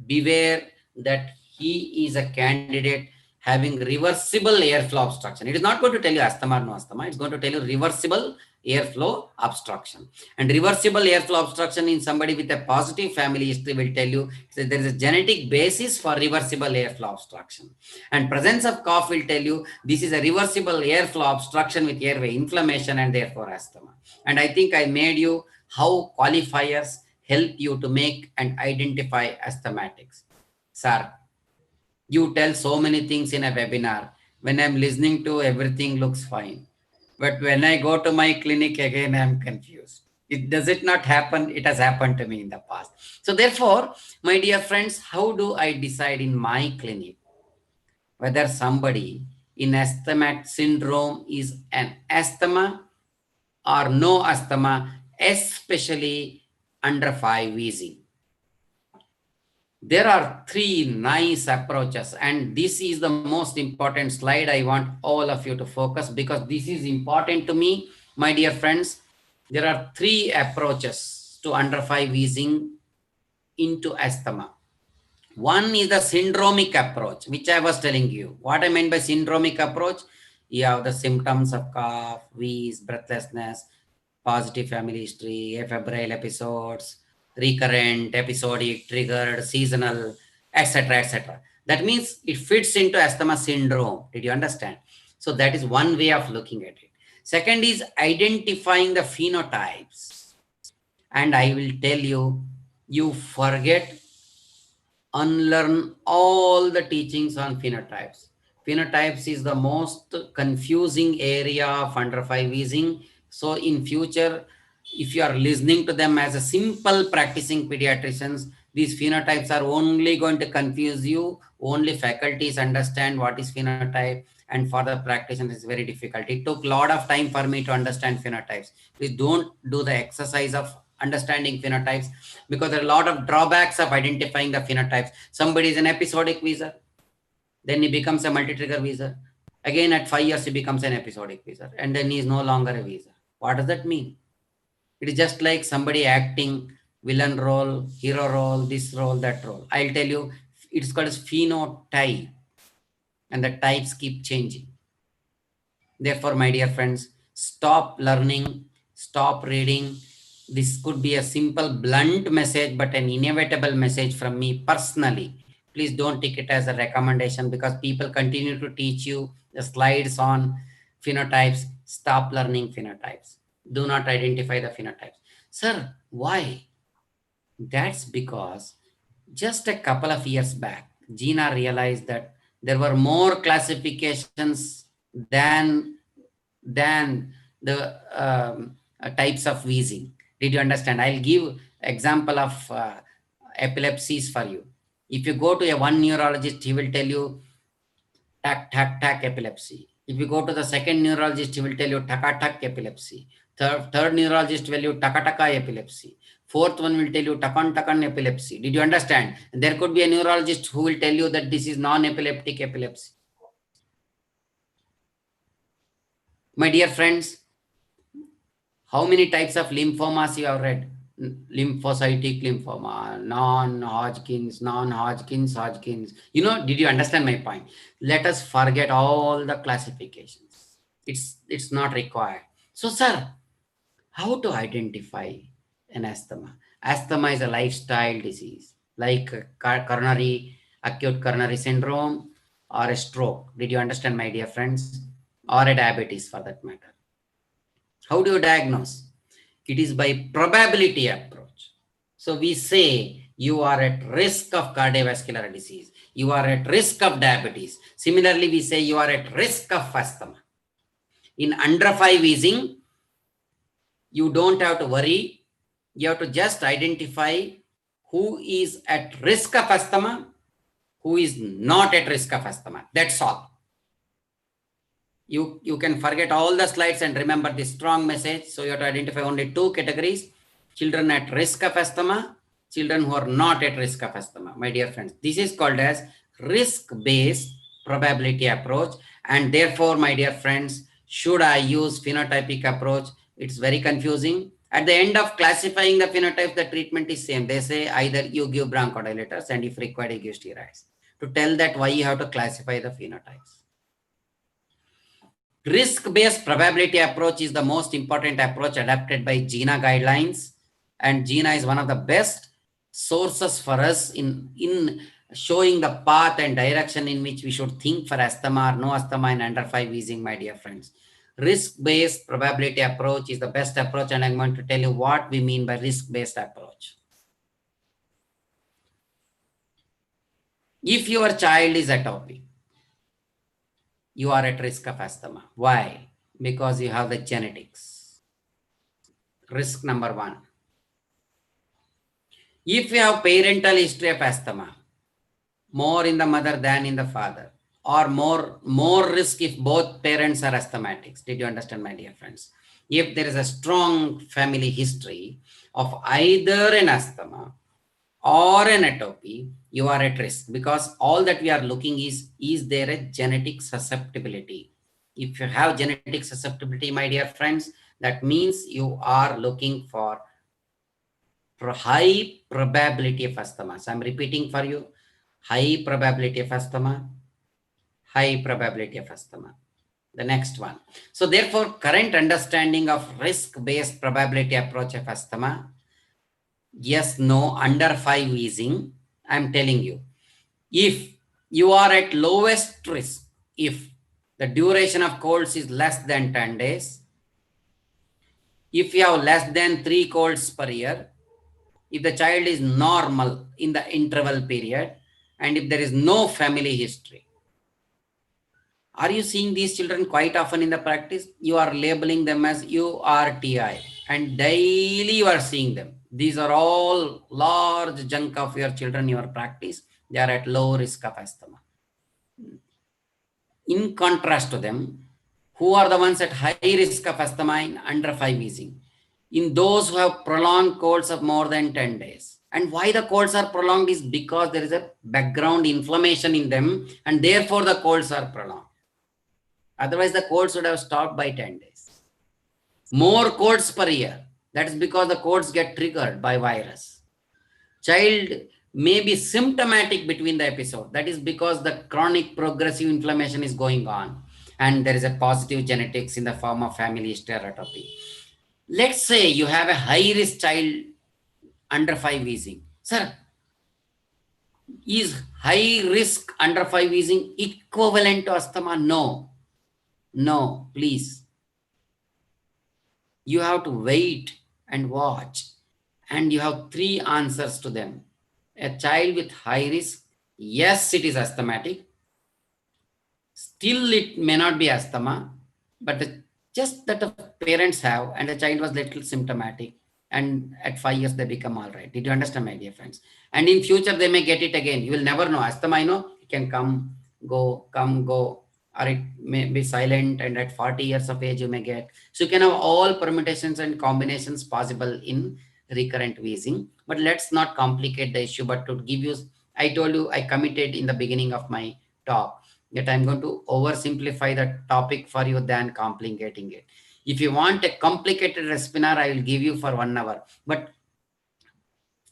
S1: beware that he is a candidate having reversible airflow obstruction. It is not going to tell you asthma or no asthma. It's going to tell you reversible airflow obstruction. And reversible airflow obstruction in somebody with a positive family history will tell you that there is a genetic basis for reversible airflow obstruction. And presence of cough will tell you this is a reversible airflow obstruction with airway inflammation and therefore asthma. And I think I made you how qualifiers help you to make and identify asthmatics. Sir, you tell so many things in a webinar. When I'm listening to, everything looks fine. But when I go to my clinic again, I'm confused. Does it not happen? It has happened to me in the past. So therefore, my dear friends, how do I decide in my clinic whether somebody in asthmatic syndrome is an asthma or no asthma, especially under 5 wheezing? There are 3 nice approaches, and this is the most important slide I want all of you to focus, because this is important to me, my dear friends. There are 3 approaches to under 5 wheezing into asthma. One is the syndromic approach, which I was telling you. What I meant by syndromic approach, you have the symptoms of cough, wheeze, breathlessness, positive family history, febrile episodes, recurrent, episodic, triggered, seasonal, etc., etc. That means it fits into asthma syndrome. Did you understand? So that is one way of looking at it. Second is identifying the phenotypes. And I will tell you, you forget, unlearn all the teachings on phenotypes. Phenotypes is the most confusing area of under 5 wheezing. So in future, if you are listening to them as a simple practicing pediatricians, these phenotypes are only going to confuse you. Only faculties understand what is phenotype, and for the practitioners it's very difficult. It took a lot of time for me to understand phenotypes. Please don't do the exercise of understanding phenotypes, because there are a lot of drawbacks of identifying the phenotypes. Somebody is an episodic wheezer, then he becomes a multi-trigger wheezer. Again, at 5 years, he becomes an episodic wheezer, and then he is no longer a wheezer. What does that mean? It is just like somebody acting villain role, hero role, this role, that role. I'll tell you, it's called as phenotype, and the types keep changing. Therefore, my dear friends, stop learning, stop reading. This could be a simple, blunt message, but an inevitable message from me personally. Please don't take it as a recommendation, because people continue to teach you the slides on phenotypes. Stop learning phenotypes. Do not identify the phenotypes. Sir, why? That's because just a couple of years back, Gina realized that there were more classifications than the types of wheezing. Did you understand? I'll give example of epilepsies for you. If you go to one neurologist, he will tell you tack, tack, tack epilepsy. If you go to the second neurologist, he will tell you taka tak epilepsy. Third neurologist will tell you taka taka epilepsy. Fourth one will tell you takan takan epilepsy. Did you understand? There could be a neurologist who will tell you that this is non-epileptic epilepsy. My dear friends, how many types of lymphomas you have read? Lymphocytic lymphoma, non-Hodgkin's, Hodgkin's. You know, did you understand my point? Let us forget all the classifications. It's not required. So, sir, how to identify an asthma? Asthma is a lifestyle disease, like acute coronary syndrome or a stroke. Did you understand, my dear friends? Or a diabetes, for that matter. How do you diagnose? It is by probability approach. So we say you are at risk of cardiovascular disease. You are at risk of diabetes. Similarly, we say you are at risk of asthma. In under 5 wheezing, you don't have to worry. You have to just identify who is at risk of asthma, who is not at risk of asthma. That's all. You can forget all the slides and remember this strong message. So you have to identify only two categories: children at risk of asthma, children who are not at risk of asthma. My dear friends, this is called as risk-based probability approach. And therefore, my dear friends, should I use phenotypic approach? It's very confusing. At the end of classifying the phenotypes, the treatment is same. They say either you give bronchodilators and if required, you give steroids. To tell that why you have to classify the phenotypes. Risk-based probability approach is the most important approach adapted by GINA guidelines. And GINA is one of the best sources for us in showing the path and direction in which we should think for asthma or no asthma in under 5 wheezing, my dear friends. Risk-based probability approach is the best approach, and I'm going to tell you what we mean by risk-based approach. If your child is atopic, you are at risk of asthma. Why? Because you have the genetics. Risk number one. If you have parental history of asthma, more in the mother than in the father, or more risk if both parents are asthmatics. Did you understand, my dear friends? If there is a strong family history of either an asthma or an atopy, you are at risk, because all that we are looking is there a genetic susceptibility? If you have genetic susceptibility, my dear friends, that means you are looking for high probability of asthma. So I'm repeating for you: high probability of asthma, high probability of asthma. The next one. So therefore, current understanding of risk-based probability approach of asthma, yes, no, under 5 wheezing, I'm telling you, if you are at lowest risk, if the duration of colds is less than 10 days, if you have less than 3 colds per year, if the child is normal in the interval period, and if there is no family history. Are you seeing these children quite often in the practice? You are labeling them as URTI, and daily you are seeing them. These are all large chunk of your children, your practice. They are at low risk of asthma. In contrast to them, who are the ones at high risk of asthma in under 5 wheezing? In those who have prolonged colds of more than 10 days. And why the colds are prolonged is because there is a background inflammation in them, and therefore the colds are prolonged. Otherwise, the colds would have stopped by 10 days. More colds per year. That is because the colds get triggered by virus. Child may be symptomatic between the episode. That is because the chronic progressive inflammation is going on, and there is a positive genetics in the form of family history or atopy. Let's say you have a high-risk child under 5 wheezing. Sir, is high risk under 5 wheezing equivalent to asthma? No. No, please. You have to wait and watch, and you have 3 answers to them. A child with high risk, yes, it is asthmatic. Still, it may not be asthma, but just that the parents have, and the child was little symptomatic, and at 5 years they become all right. Did you understand, my dear friends? And in future they may get it again. You will never know. Asthma, it can come, go, or it may be silent, and at 40 years of age you may get. So you can have all permutations and combinations possible in recurrent wheezing. But let's not complicate the issue. But to give you, I told you, I committed in the beginning of my talk that I'm going to oversimplify the topic for you than complicating it. If you want a complicated respinar, I will give you for 1 hour. But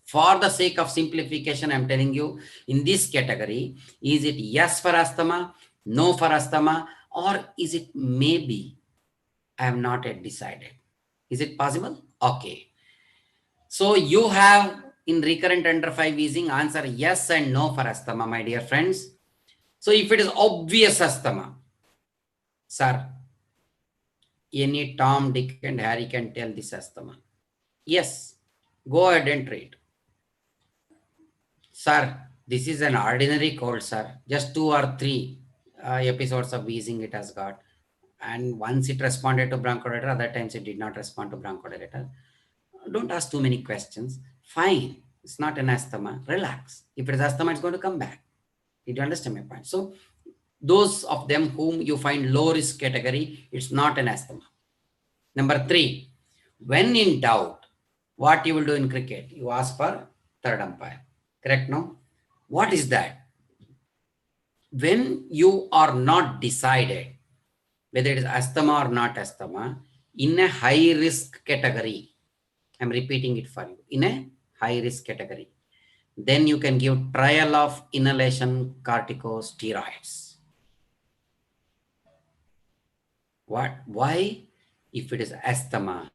S1: for the sake of simplification, I'm telling you, in this category, is it yes for asthma, no for asthma, or is it maybe? I have not yet decided. Is it possible? Okay. So you have in recurrent under 5 wheezing answer yes and no for asthma, my dear friends. So if it is obvious asthma, sir, any Tom, Dick and Harry can tell this asthma. Yes, go ahead and treat. Sir, this is an ordinary cold, sir. Just 2 or 3 episodes of wheezing it has got. And once it responded to bronchodilator, other times it did not respond to bronchodilator. Don't ask too many questions. Fine. It's not an asthma. Relax. If it is asthma, it's going to come back. Did you understand my point? So those of them whom you find low risk category, it's not an asthma. Number 3, when in doubt, what you will do in cricket? You ask for third umpire. Correct? No? What is that? When you are not decided whether it is asthma or not asthma, in a high risk category, I'm repeating it for you, in a high risk category, then you can give trial of inhalation corticosteroids. What? Why? If it is asthma,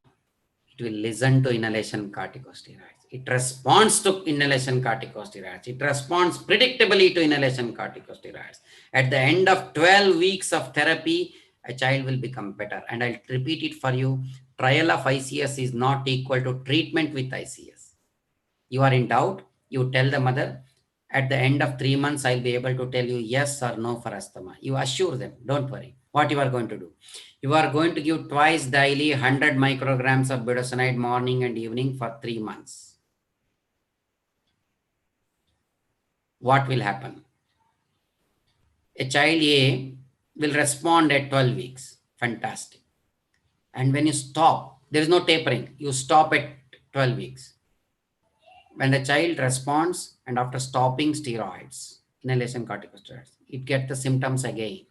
S1: it will listen to inhalation corticosteroids. It responds to inhalation corticosteroids. It responds predictably to inhalation corticosteroids. At the end of 12 weeks of therapy, a child will become better. And I'll repeat it for you. Trial of ICS is not equal to treatment with ICS. You are in doubt, you tell the mother, at the end of 3 months, I'll be able to tell you yes or no for asthma. You assure them, don't worry. What you are going to do? You are going to give twice daily 100 micrograms of budesonide morning and evening for 3 months. What will happen? A child A will respond at 12 weeks. Fantastic. And when you stop, there is no tapering. You stop at 12 weeks. When the child responds and after stopping steroids, inhalation corticosteroids, it gets the symptoms again.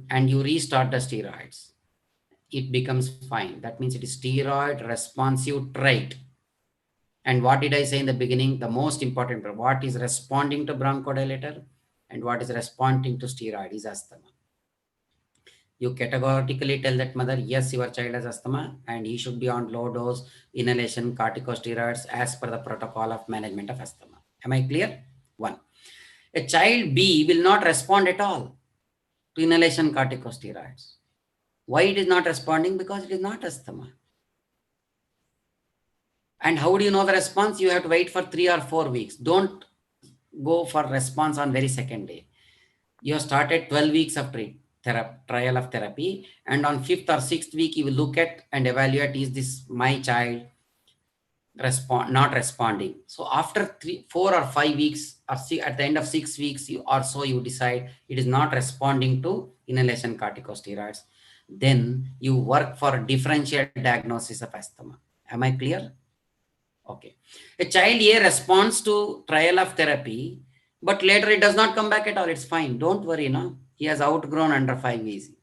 S1: And you restart the steroids, it becomes fine. That means it is steroid responsive trait. And what did I say in the beginning? The most important, what is responding to bronchodilator and what is responding to steroid is asthma. You categorically tell that mother, yes, your child has asthma and he should be on low dose inhalation corticosteroids as per the protocol of management of asthma. Am I clear? 1. A child B will not respond at all to inhalation corticosteroids. Why it is not responding? Because it is not asthma. And how do you know the response? You have to wait for 3 or 4 weeks. Don't go for response on very second day. You have started 12 weeks of trial of therapy, and on 5th or 6th week, you will look at and evaluate, is this my child not responding? So after 4 or 5 weeks, or at the end of 6 weeks, you decide it is not responding to inhalation corticosteroids. Then you work for differential diagnosis of asthma. Am I clear? Okay. A child A responds to trial of therapy, but later it does not come back at all. It's fine. Don't worry, no. He has outgrown under 5 easy.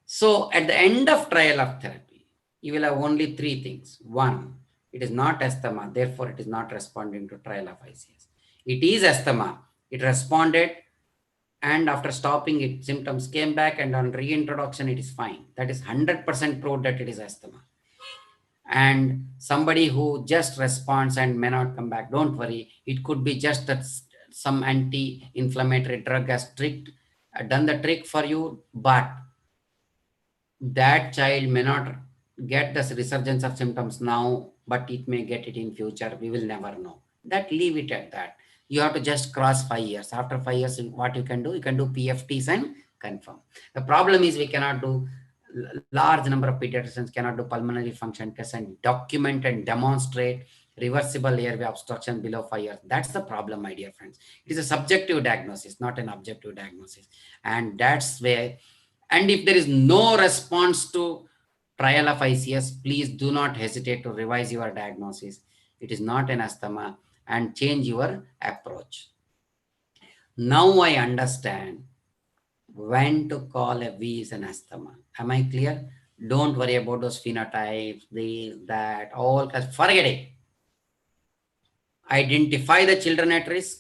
S1: So at the end of trial of therapy, you will have only 3 things. 1, it is not asthma, therefore it is not responding to trial of ICS. It is asthma. It responded, and after stopping it, symptoms came back, and on reintroduction, it is fine. That is 100% proved that it is asthma. And somebody who just responds and may not come back, don't worry. It could be just that some anti-inflammatory drug has done the trick for you, but that child may not get the resurgence of symptoms now, but it may get it in future. We will never know. That leave it at that. You have to just cross 5 years. After 5 years, what you can do PFTs and confirm. The problem is we cannot do, large number of pediatricians cannot do pulmonary function tests and document and demonstrate reversible airway obstruction below 5 years. That's the problem, my dear friends. It is a subjective diagnosis, not an objective diagnosis. And that's where, and if there is no response to trial of ICS, please do not hesitate to revise your diagnosis. It is not an asthma, and change your approach. Now I understand when to call a V is an asthma. Am I clear? Don't worry about those phenotypes, this, that, all, forget it. Identify the children at risk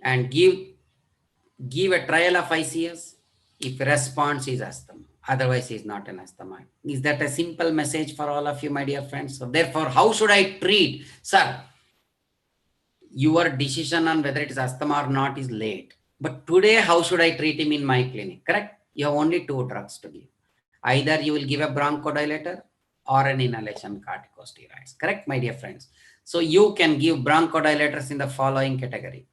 S1: and give a trial of ICS. If response is asthma, otherwise is not an asthma. Is that a simple message for all of you, my dear friends? So therefore, how should I treat? Sir, your decision on whether it is asthma or not is late. But today, how should I treat him in my clinic? Correct? You have only 2 drugs to give. Either you will give a bronchodilator or an inhalation corticosteroids. Correct, my dear friends? So you can give bronchodilators in the following category.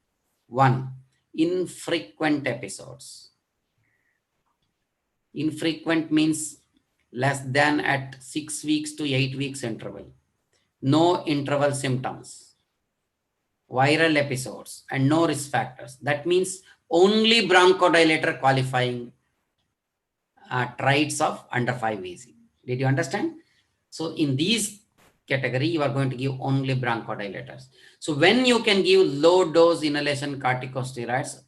S1: 1, infrequent episodes. Infrequent means less than at 6 weeks to 8 weeks interval. No interval symptoms, viral episodes, and no risk factors. That means only bronchodilator qualifying traits of under 5 easy. Did you understand? So in these category, you are going to give only bronchodilators. So when you can give low dose inhalation corticosteroids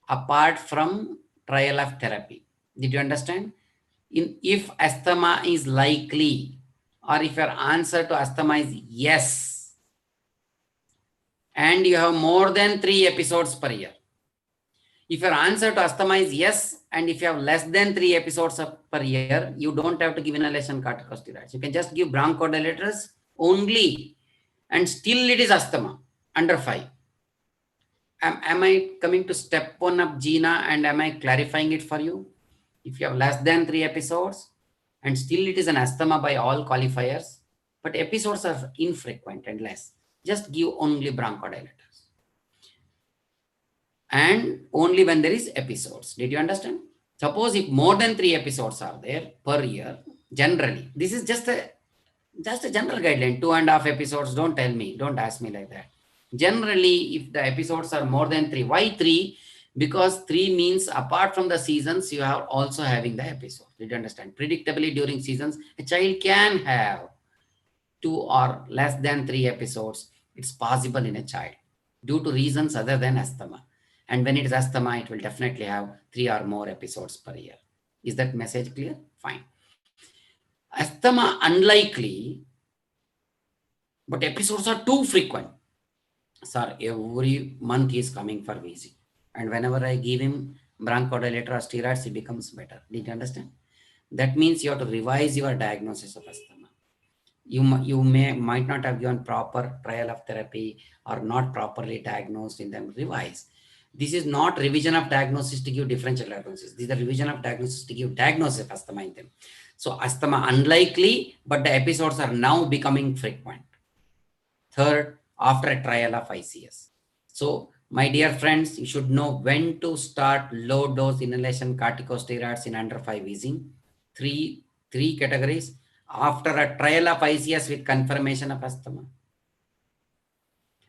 S1: apart from trial of therapy. Did you understand? If asthma is likely, or if your answer to asthma is yes, and you have more than 3 episodes per year. If your answer to asthma is yes, and if you have less than 3 episodes per year, you don't have to give inhalation corticosteroids. You can just give bronchodilators only, and still it is asthma under 5. Am I coming to step 1 of Gina, and am I clarifying it for you? If you have less than 3 episodes, and still it is an asthma by all qualifiers, but episodes are infrequent and less, just give only bronchodilators. And only when there is episodes. Did you understand? Suppose if more than 3 episodes are there per year, generally, this is just a general guideline, 2.5 episodes. Don't tell me, don't ask me like that. Generally, if the episodes are more than 3, why 3? Because 3 means apart from the seasons, you are also having the episode. Did you understand? Predictably during seasons, a child can have 2 or less than 3 episodes. It's possible in a child due to reasons other than asthma. And when it is asthma, it will definitely have 3 or more episodes per year. Is that message clear? Fine. Asthma unlikely, but episodes are too frequent. Sir, every month he is coming for VC. And whenever I give him bronchodilator or steroids, he becomes better. Did you understand? That means you have to revise your diagnosis of asthma. You might not have given proper trial of therapy or not properly diagnosed in them. Revise. This is not revision of diagnosis to give differential diagnosis. This is the revision of diagnosis to give diagnosis of asthma in them. So asthma unlikely, but the episodes are now becoming frequent. Third, after a trial of ICS. So my dear friends, you should know when to start low dose inhalation corticosteroids in under 5 wheezing. Three categories. After a trial of ICS with confirmation of asthma.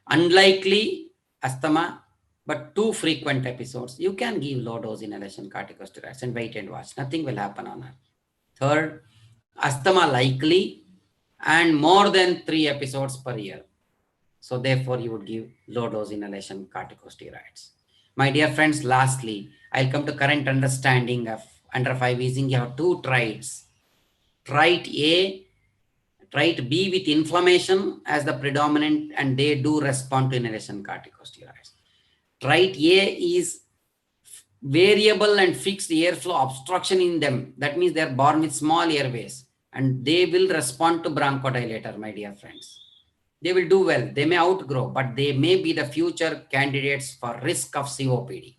S1: Unlikely asthma, but too frequent episodes, you can give low dose inhalation corticosteroids and wait and watch. Nothing will happen on that. Third, asthma likely and more than 3 episodes per year. So therefore, you would give low dose inhalation corticosteroids. My dear friends, lastly, I'll come to current understanding of under 5 wheezing. You have 2 traits. Trait A, trait B with inflammation as the predominant, and they do respond to inhalation corticosteroids. Trait A is variable and fixed airflow obstruction in them. That means they're born with small airways and they will respond to bronchodilator, my dear friends. They will do well. They may outgrow, but they may be the future candidates for risk of COPD.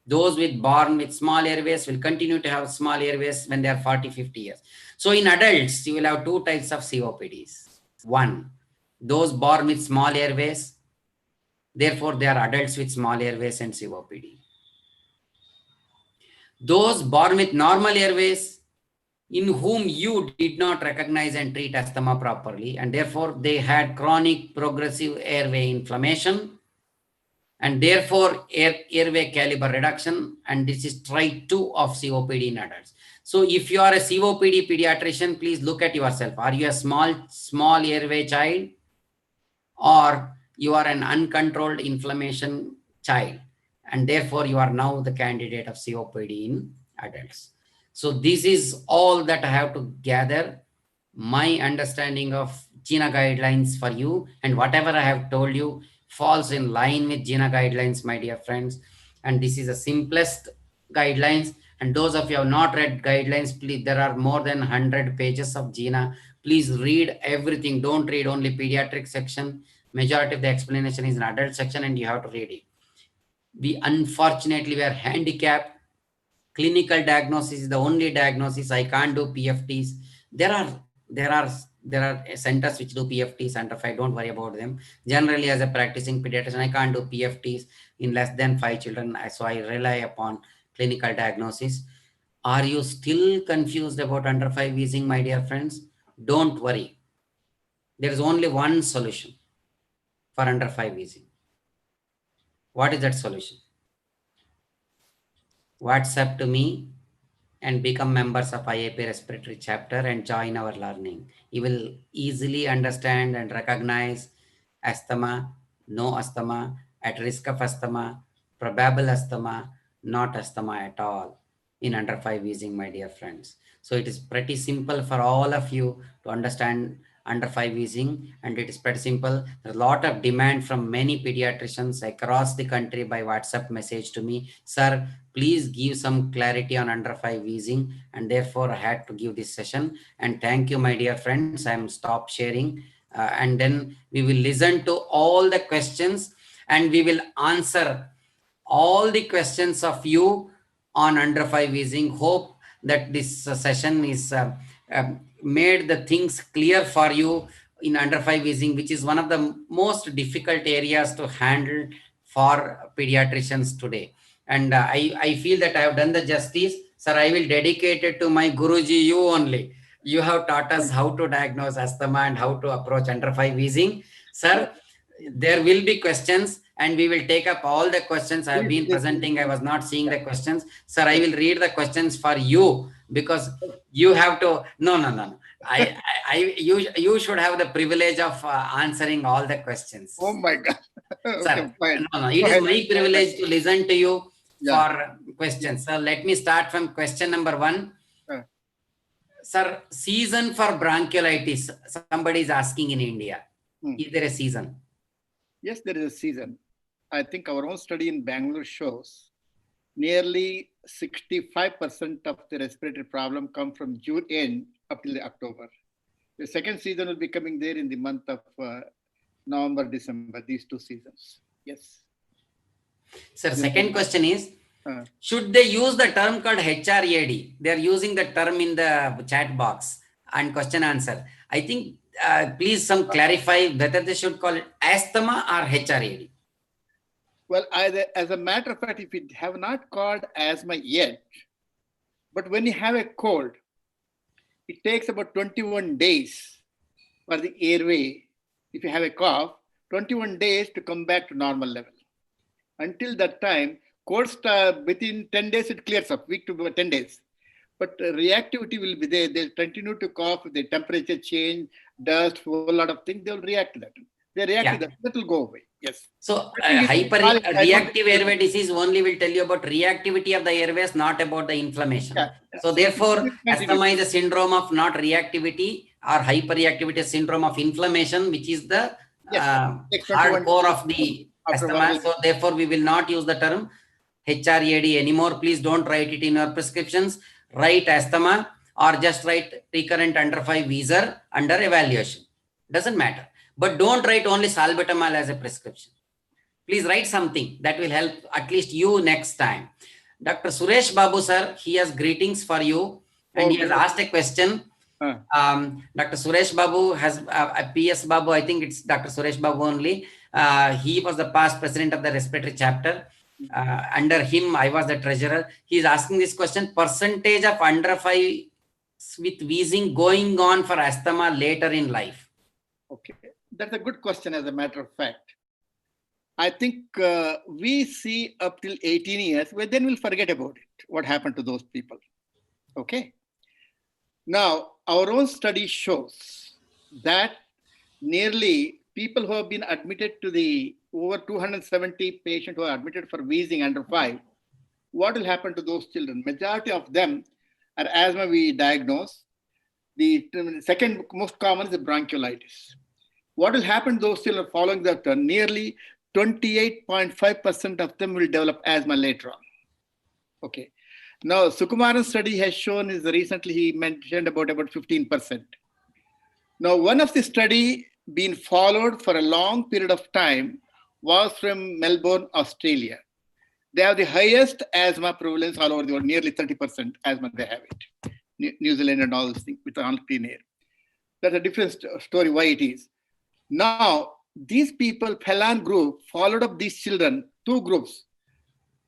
S1: Those born with small airways will continue to have small airways when they are 40, 50 years. So in adults, you will have 2 types of COPDs. One, those born with small airways. Therefore, they are adults with small airways and COPD. Those born with normal airways, in whom you did not recognize and treat asthma properly, and therefore they had chronic progressive airway inflammation, and therefore airway caliber reduction, and this is trait 2 of COPD in adults. So if you are a COPD pediatrician, please look at yourself. Are you a small airway child, or you are an uncontrolled inflammation child, and therefore you are now the candidate of COPD in adults? So this is all that I have to gather my understanding of GINA guidelines for you, and whatever I have told you falls in line with GINA guidelines, my dear friends. And this is the simplest guidelines. And those of you who have not read guidelines, please, there are more than 100 pages of GINA. Please read everything. Don't read only pediatric section. Majority of the explanation is in adult section, and you have to read it. We unfortunately are handicapped. Clinical diagnosis is the only diagnosis. I can't do PFTs. There are centers which do PFTs under 5. Don't worry about them. Generally, as a practicing pediatrician, I can't do PFTs. in less than 5 children. So I rely upon clinical diagnosis. Are you still confused about under 5 wheezing, my dear friends? Don't worry. There is only one solution for under 5 wheezing. What is that solution? WhatsApp to me and become members of IAP respiratory chapter and join our learning. You will easily understand and recognize asthma, no asthma, at risk of asthma, probable asthma, not asthma at all in under 5 wheezing, my dear friends. So it is pretty simple for all of you to understand under 5 wheezing, and it is pretty simple. There's a lot of demand from many pediatricians across the country by WhatsApp message to me, sir, please give some clarity on under 5 wheezing, and therefore I had to give this session. And thank you, my dear friends. I'm stop sharing, and then we will listen to all the questions and we will answer all the questions of you on under 5 wheezing. Hope that this session is made the things clear for you in under 5 wheezing, which is one of the most difficult areas to handle for pediatricians today. And I feel that I have done the justice. Sir, I will dedicate it to my Guruji, you only. You have taught us how to diagnose asthma and how to approach under 5 wheezing. Sir, there will be questions and we will take up all the questions. I have been presenting. I was not seeing the questions. Sir, I will read the questions for you because you have to, no. You should have the privilege of answering all the questions.
S2: Oh my God.
S1: Sir, no. It is my privilege to listen to you for questions. So let me start from question number 1. Sir, season for bronchiolitis. Somebody is asking in India. Is there a season?
S2: Yes, there is a season. I think our own study in Bangalore shows nearly 65% of the respiratory problem come from June end up till October. The second season will be coming there in the month of November, December, these 2 seasons. Yes.
S1: Sir, second question is, should they use the term called HRAD? They are using the term in the chat box and question answer. I think, please some clarify whether they should call it asthma or HRAD.
S2: Well, as a matter of fact, if you have not called asthma yet, but when you have a cold, it takes about 21 days for the airway. If you have a cough, 21 days to come back to normal level. Until that time, cold within 10 days, it clears up, week to 10 days. But reactivity will be there. They'll continue to cough, the temperature change, dust, whole lot of things, they'll react to that. They react to that, that will go away. Yes.
S1: So reactive airway disease only will tell you about reactivity of the airways, not about the inflammation. So therefore, asthma is a syndrome of not reactivity, or hyperreactivity syndrome of inflammation, which is the hardcore of the asthma. So therefore, we will not use the term HRAD anymore. Please don't write it in your prescriptions. Write asthma or just write recurrent under 5 wheezer under evaluation. Doesn't matter. But don't write only salbutamol as a prescription. Please write something that will help at least you next time. Dr. Suresh Babu, sir, he has greetings for you and he has asked a question. Dr. Suresh Babu has a PS Babu, I think it's Dr. Suresh Babu only. He was the past president of the respiratory chapter. Under him, I was the treasurer. He is asking this question, percentage of under 5 with wheezing going on for asthma later in life.
S2: Okay, that's a good question as a matter of fact. I think we see up till 18 years, well, then we'll forget about it, what happened to those people. Okay. Now, our own study shows that nearly people who have been admitted to the over 270 patients who are admitted for wheezing under 5, what will happen to those children? Majority of them are asthma we diagnose. The second most common is the bronchiolitis. What will happen to those children following that? Nearly 28.5% of them will develop asthma later on. Okay. Now, Sukumaran's study has shown is recently he mentioned about 15%. Now, one of the study being followed for a long period of time was from Melbourne, Australia. They have the highest asthma prevalence all over the world, nearly 30% asthma they have it. New Zealand and all these things with on clean air. That's a different story why it is. Now, these people, Phelan group, followed up these children two groups.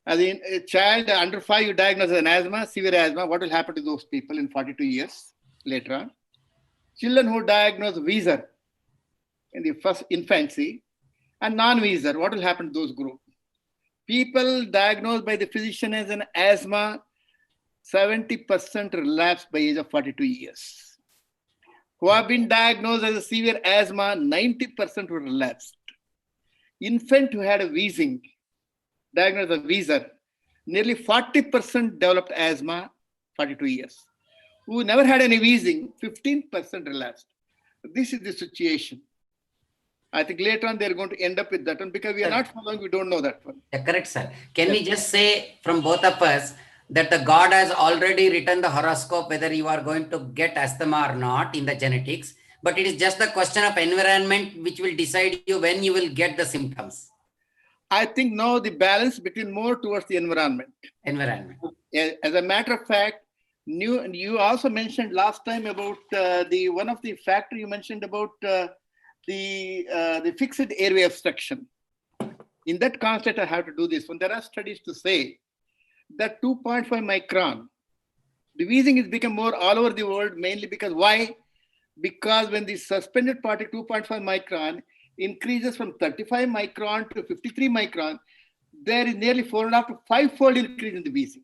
S2: As in a child under 5, you diagnose an asthma, severe asthma. What will happen to those people in 42 years later on? Children who diagnose Wheezer in the first infancy and non-Wheezer, what will happen to those groups? People diagnosed by the physician as an asthma, 70% relapse by age of 42 years. Who have been diagnosed as a severe asthma, 90% were relapsed. Infant who had a wheezing, diagnosed as Wheezer, nearly 40% developed asthma, 42 years. Who never had any wheezing, 15% relapsed. This is the situation. I think later on they're going to end up with that one because we are not following, we don't know that one.
S1: Yeah, correct, sir. Can we just say from both of us that the God has already written the horoscope whether you are going to get asthma or not in the genetics, but it is just the question of environment which will decide you when you will get the symptoms.
S2: I think now the balance between more towards the environment.
S1: Environment.
S2: As a matter of fact, you also mentioned last time about the one of the factor you mentioned about the fixed airway obstruction. In that context, I have to do this one. There are studies to say that 2.5 micron, the wheezing has become more all over the world, mainly because why? Because when the suspended particle 2.5 micron increases from 35 micron to 53 micron, there is nearly 4.5 to 5-fold increase in the wheezing.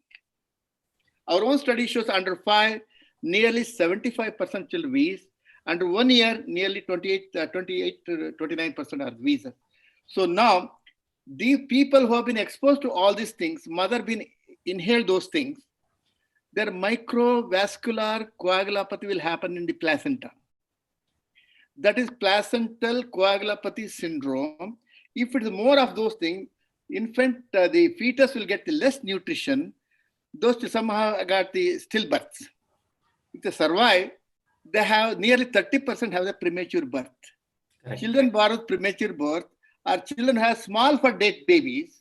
S2: Our own study shows under 5, nearly 75% children wheeze. Under 1 year, nearly 28 to 29% are wheezers. So now, the people who have been exposed to all these things, mother been inhaled those things, their microvascular coagulopathy will happen in the placenta. That is placental coagulopathy syndrome. If it is more of those things, the fetus will get the less nutrition. Those somehow got the stillbirths. If they survive, they have nearly 30% have the premature birth. Correct. Children born with premature birth or children who have small for dead babies,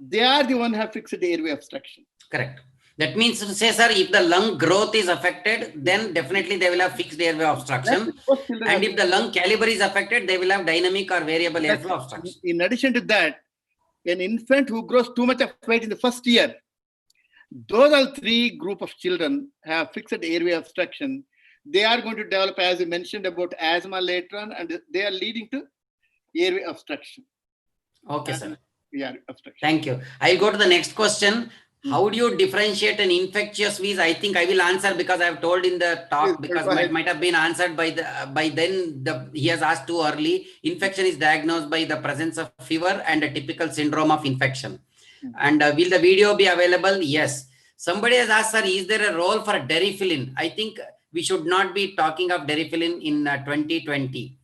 S2: they are the one who have fixed airway obstruction.
S1: Correct. That means to say, sir, if the lung growth is affected, then definitely they will have fixed airway obstruction. And if the lung caliber is affected, they will have dynamic or variable airflow obstruction.
S2: In addition to that, an infant who grows too much of weight in the first year, those are 3 group of children have fixed airway obstruction. They are going to develop, as you mentioned, about asthma later on, and they are leading to airway obstruction.
S1: Okay, sir.
S2: Yeah, obstruction.
S1: Thank you. I'll go to the next question. How do you differentiate an infectious wheeze? I think I will answer because I have told in the talk, because it might have been answered by then he has asked too early. Infection is diagnosed by the presence of fever and a typical syndrome of infection. And will the video be available? Yes. Somebody has asked, sir, is there a role for deriphyllin? I think we should not be talking of deriphyllin in 2020.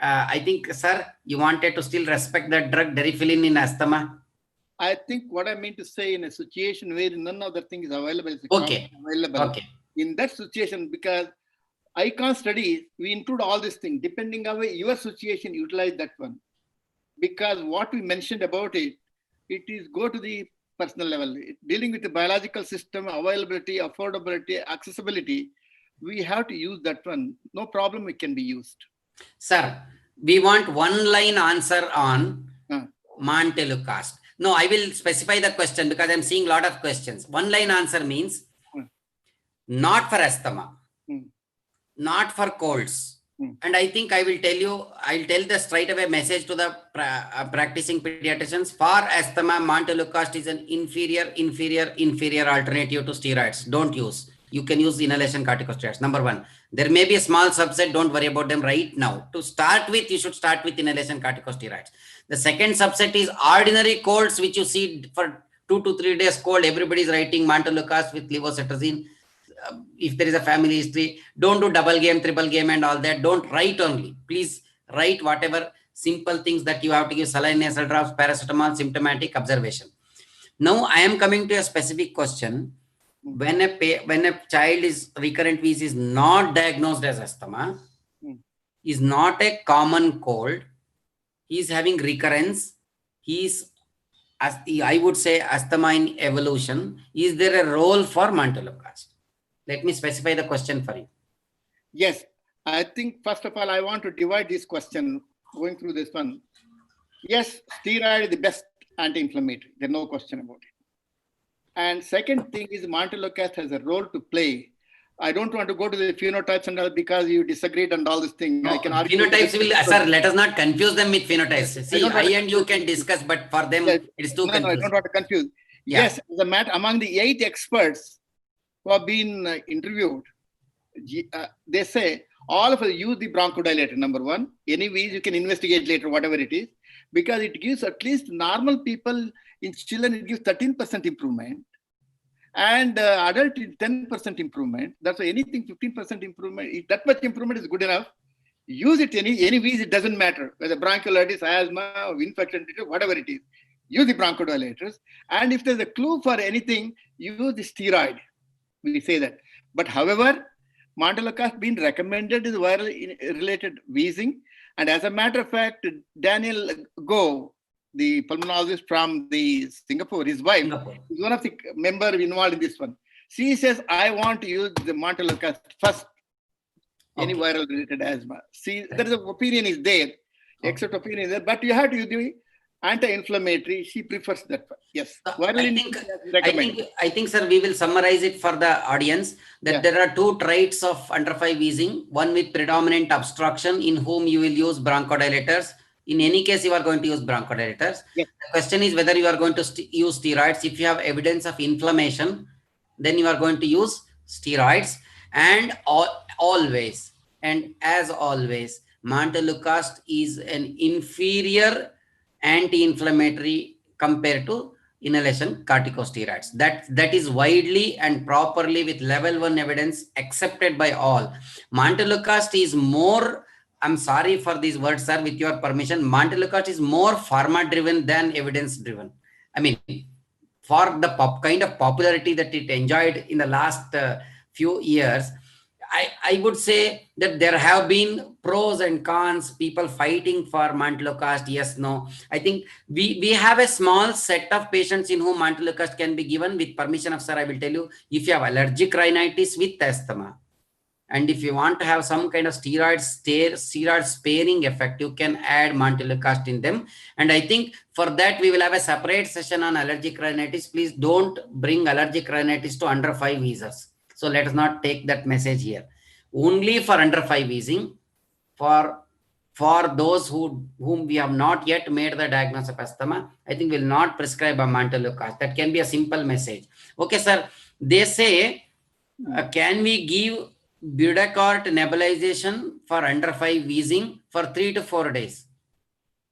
S1: I think, sir, you wanted to still respect the drug deriphyllin in asthma.
S2: I think what I mean to say, in a situation where none of the thing is available, available.
S1: Okay.
S2: In that situation, because ICON studies, we include all these things. Depending on your situation, utilize that one. Because what we mentioned about it, it is go to the personal level. Dealing with the biological system, availability, affordability, accessibility, we have to use that one. No problem, it can be used.
S1: Sir, we want one-line answer on Montelukast. No, I will specify the question because I'm seeing a lot of questions. One-line answer means not for asthma, not for colds. And I think I will tell you, I'll tell the straight away message to the practicing pediatricians. For asthma, Montelukast is an inferior alternative to steroids. Don't use. You can use inhalation corticosteroids. Number 1. There may be a small subset. Don't worry about them right now. To start with, you should start with inhalation corticosteroids. The second subset is ordinary colds, which you see for 2 to 3 days cold. Everybody is writing Montelukast with levocetirizine. If there is a family history, don't do double game, triple game and all that. Don't write only. Please write whatever simple things that you have to give: saline nasal drops, paracetamol, symptomatic, observation. Now I am coming to a specific question. When a child is recurrent wheeze is not diagnosed as asthma, is not a common cold, he is having recurrence, he is, I would say, asthma in evolution. Is there a role for Montelukast? Let me specify the question for you.
S2: Yes, I think first of all, I want to divide this question going through this one. Yes, steroid is the best anti-inflammatory. There's no question about it. And second thing is montelukast has a role to play. I don't want to go to the phenotypes and all because you disagreed and all this thing.
S1: No,
S2: I can argue.
S1: phenotypes will, sir, let us not confuse them with phenotypes.
S2: Yes,
S1: See, I and you can discuss, but for them,
S2: yes.
S1: it's too
S2: No, I
S1: confusing.
S2: don't want to confuse.
S1: Yeah.
S2: Yes, the matter among the 8 experts who have been interviewed, they say all of us use the bronchodilator, number one. Anyways, you can investigate later, whatever it is, because it gives at least normal people in children, it gives 13% improvement. And adult is 10% improvement. That's why anything 15% improvement, if that much improvement is good enough, use it anyways, it doesn't matter whether bronchiolitis, asthma, or infection, whatever it is. Use the bronchodilators. And if there's a clue for anything, use the steroid. We say that. But however, montelukast being recommended is viral related wheezing. And as a matter of fact, Daniel Go, the pulmonologist from the Singapore, his wife, is one of the members involved in this one. She says, I want to use the montelukast first, any viral related asthma. See, there is an opinion is there, except opinion is there, but you have to use the anti-inflammatory. She prefers that. Yes.
S1: I think, sir, we will summarize it for the audience that there are 2 traits of under 5 wheezing, one with predominant obstruction in whom you will use bronchodilators. In any case, you are going to use bronchodilators. Yes. The question is whether you are going to use steroids. If you have evidence of inflammation, then you are going to use steroids. And always, and as always, montelukast is an inferior anti-inflammatory compared to inhalation corticosteroids. That is widely and properly with level 1 evidence accepted by all. Montelukast is more, I'm sorry for these words, sir, with your permission, montelukast is more pharma driven than evidence driven. I mean, for the kind of popularity that it enjoyed in the last few years, I would say that there have been pros and cons, people fighting for montelukast, yes, no. I think we have a small set of patients in whom montelukast can be given. With permission of sir, I will tell you, if you have allergic rhinitis with asthma, and if you want to have some kind of steroid sparing effect, you can add montelukast in them. And I think for that, we will have a separate session on allergic rhinitis. Please don't bring allergic rhinitis to under 5 wheezers. So let us not take that message here. Only for under 5 wheezing, for those whom we have not yet made the diagnosis of asthma, I think will not prescribe a montelukast. That can be a simple message. Okay, sir. They say, can we give Budecort nebulization for under 5 wheezing for 3 to 4 days?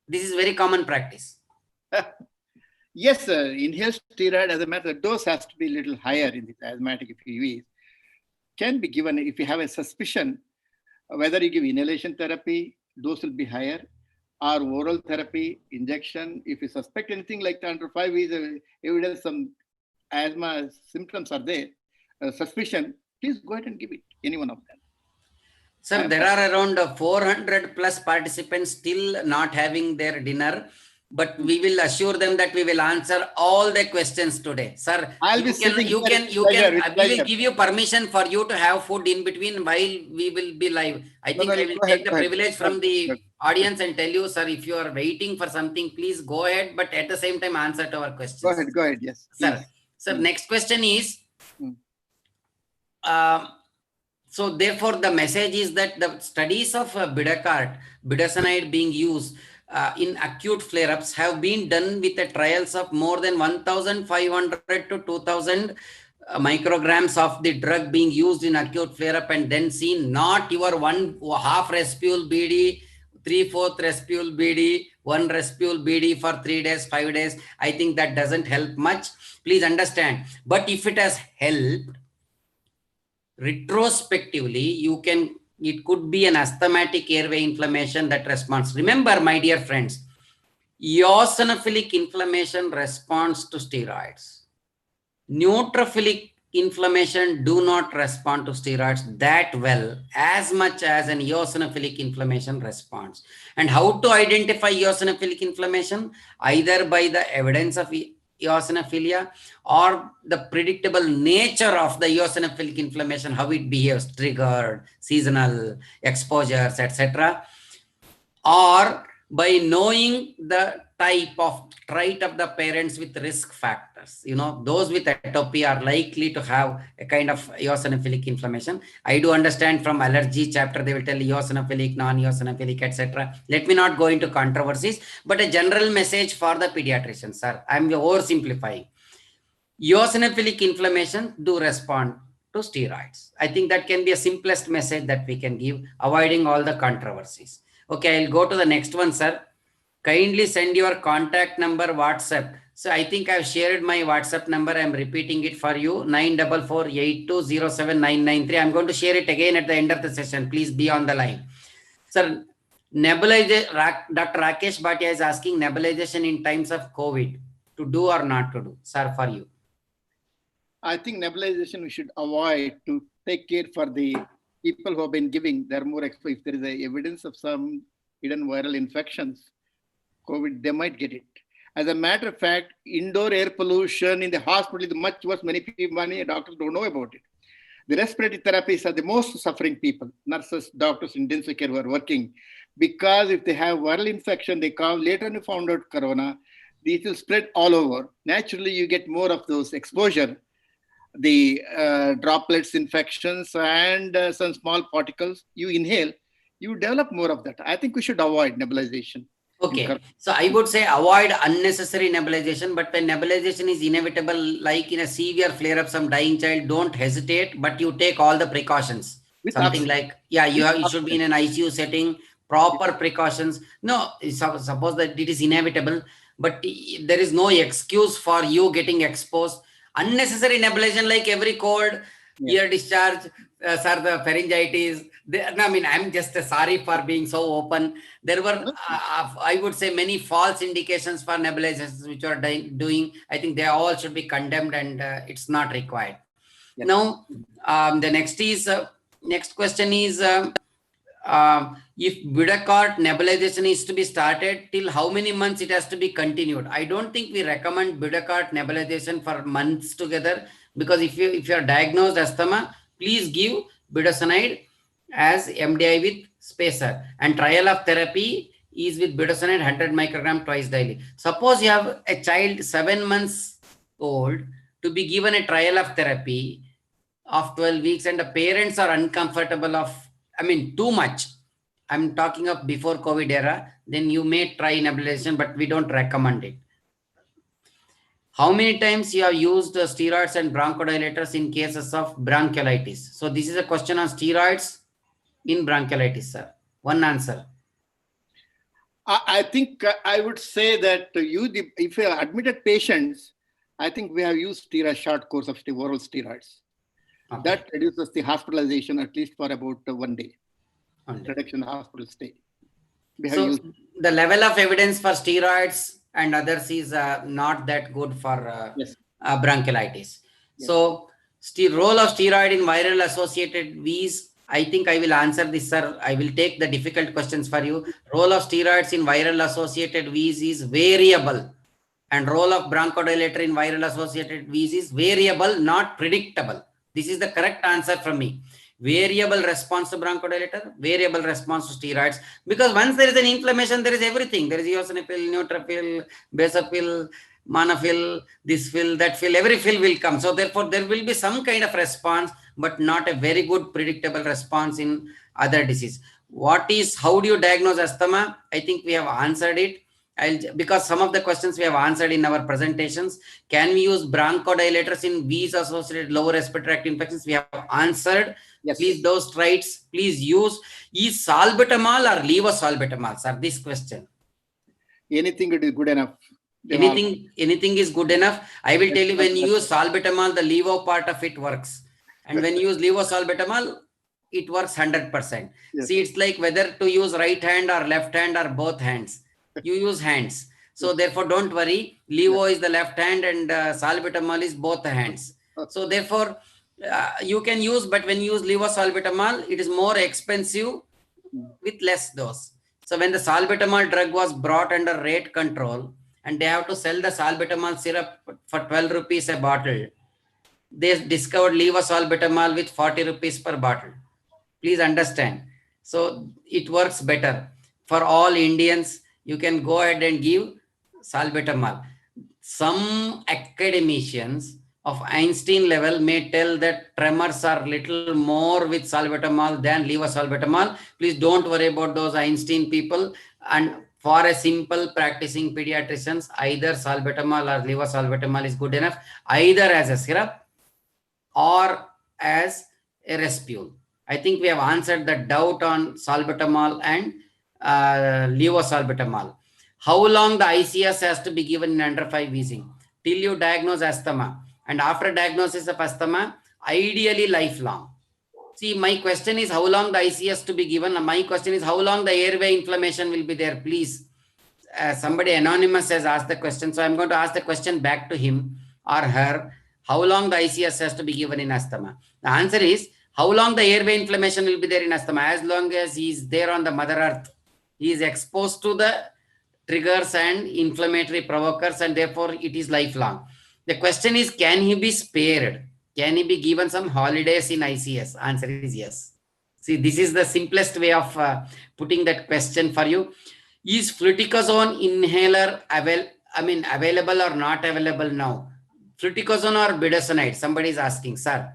S1: This is very common practice.
S2: Yes, sir. Inhaled steroid, as a matter, the dose has to be a little higher in the asthmatic if you wheeze. Can be given if you have a suspicion, whether you give inhalation therapy, dose will be higher, or oral therapy, injection. If you suspect anything like under 5 wheeze, evidence some asthma symptoms are there, suspicion, please go ahead and give it, any one of them.
S1: Sir, there are around 400 plus participants still not having their dinner, but we will assure them that we will answer all the questions today. Sir, we will give you permission for you to have food in between while we will be live. I think I will take the privilege from the audience and tell you, sir, if you are waiting for something, please go ahead, but at the same time answer to our questions.
S2: Go ahead, yes.
S1: Sir, sir, next question is, so therefore the message is that the studies of budesonide being used in acute flare-ups have been done with the trials of more than 1,500 to 2,000 micrograms of the drug being used in acute flare-up, and then seen not your 1/2 respule BD, 3/4 respule BD, 1 respule BD for 3 days, 5 days. I think that doesn't help much. Please understand. But if it has helped, retrospectively, it could be an asthmatic airway inflammation that responds. Remember, my dear friends, eosinophilic inflammation responds to steroids. Neutrophilic inflammation do not respond to steroids that well as much as an eosinophilic inflammation responds. And how to identify eosinophilic inflammation? Either by the evidence of eosinophilia or the predictable nature of the eosinophilic inflammation, how it behaves, triggered, seasonal, exposures, etc. Or by knowing the type of trait of the parents with risk factors. Those with atopy are likely to have a kind of eosinophilic inflammation. I do understand from allergy chapter, they will tell eosinophilic, non-eosinophilic, etc. Let me not go into controversies, but a general message for the pediatricians, sir. I'm oversimplifying. Eosinophilic inflammation do respond to steroids. I think that can be a simplest message that we can give, avoiding all the controversies. Okay, I'll go to the next one, sir. Kindly send your contact number WhatsApp. So I think I've shared my WhatsApp number. I'm repeating it for you, 94482079993. I'm going to share it again at the end of the session. Please be on the line. Sir, nebulization, Dr. Rakesh Bhatia is asking nebulization in times of COVID, to do or not to do, sir, for you.
S2: I think nebulization we should avoid, to take care for the people who have been giving. They're more exposed. If there is a evidence of some hidden viral infections, COVID, they might get it. As a matter of fact, indoor air pollution in the hospital is much worse. Many doctors don't know about it. The respiratory therapists are the most suffering people, nurses, doctors, intensive care who are working, because if they have viral infection, they come later and found out corona, these will spread all over. Naturally, you get more of those exposure, the droplets infections and some small particles you inhale, you develop more of that. I think we should avoid nebulization.
S1: Okay, so I would say avoid unnecessary nebulization, but when nebulization is inevitable, like in a severe flare-up, some dying child, don't hesitate, but you take all the precautions. Something like, yeah, you should be in an ICU setting, proper precautions. No, suppose that it is inevitable, but there is no excuse for you getting exposed. Unnecessary nebulization, like every cold, ear discharge, sir, the pharyngitis. I mean, I'm just sorry for being so open. There were, I would say, many false indications for nebulizations which are doing. I think they all should be condemned, and it's not required. Yes. Now, the next question is, if Budecort nebulization is to be started, till how many months it has to be continued? I don't think we recommend Budecort nebulization for months together, because if you are diagnosed asthma, please give budesonide as MDI with spacer, and trial of therapy is with budesonide 100 microgram twice daily. Suppose you have a child 7 months old to be given a trial of therapy of 12 weeks, and the parents are uncomfortable of, I mean, too much. I'm talking of before COVID era, then you may try nebulization, but we don't recommend it. How many times you have used steroids and bronchodilators in cases of bronchiolitis? So this is a question on steroids in bronchiolitis, sir. One answer.
S2: I think I would say that if you are admitted patients, I think we have used steroid, short course of oral steroids. Okay. That reduces the hospitalization at least for about 1 day. Reduction in the hospital stay.
S1: So the level of evidence for steroids and others is not that good for bronchiolitis. Yes. So role of steroid in viral associated V's, I think I will answer this, sir. I will take the difficult questions for you. Role of steroids in viral associated V's is variable, and role of bronchodilator in viral associated V's is variable, not predictable. This is the correct answer from me. Variable response to bronchodilator, variable response to steroids. Because once there is an inflammation, there is everything. There is eosinophil, neutrophil, basophil, monophil, this phil, that phil, every phil will come. So therefore, there will be some kind of response, but not a very good predictable response in other disease. How do you diagnose asthma? I think we have answered it. Because some of the questions we have answered in our presentations. Can we use bronchodilators in V's associated lower respiratory tract infections? We have answered. Yes. Please, those traits, please use. Is salbutamol or levosalbutamol, sir? This question.
S2: Anything is good enough.
S1: Anything is good enough. I will tell you, when you use salbutamol, the levo part of it works. And when you use levosalbutamol, it works 100%. Yes. See, it's like whether to use right hand or left hand or both hands. You use hands. So therefore, don't worry. Levo is the left hand and salbutamol is both the hands. So therefore, you can use, but when you use levosalbutamol, it is more expensive with less dose. So when the salbutamol drug was brought under rate control, and they have to sell the salbutamol syrup for 12 rupees a bottle, they discovered levosalbutamol with 40 rupees per bottle. Please understand. So it works better for all Indians. You can go ahead and give salbutamol. Some academicians of Einstein level may tell that tremors are little more with salbutamol than levosalbutamol. Please don't worry about those Einstein people. And for a simple practicing pediatricians, either salbutamol or levosalbutamol is good enough, either as a syrup or as a respule. I think we have answered the doubt on salbutamol and levosalbutamol. How long the ICS has to be given in under 5 wheezing? Till you diagnose asthma. And after diagnosis of asthma, ideally lifelong. See, my question is how long the ICS to be given. My question is how long the airway inflammation will be there, please. Somebody anonymous has asked the question. So I'm going to ask the question back to him or her. How long the ICS has to be given in asthma? The answer is how long the airway inflammation will be there in asthma. As long as he is there on the mother earth, he is exposed to the triggers and inflammatory provokers, and therefore it is lifelong. The question is, can he be spared? Can he be given some holidays in ICS? Answer is yes. See, this is the simplest way of putting that question for you. Is fluticasone inhaler available or not available now? Fluticasone or budesonide? Somebody is asking, sir.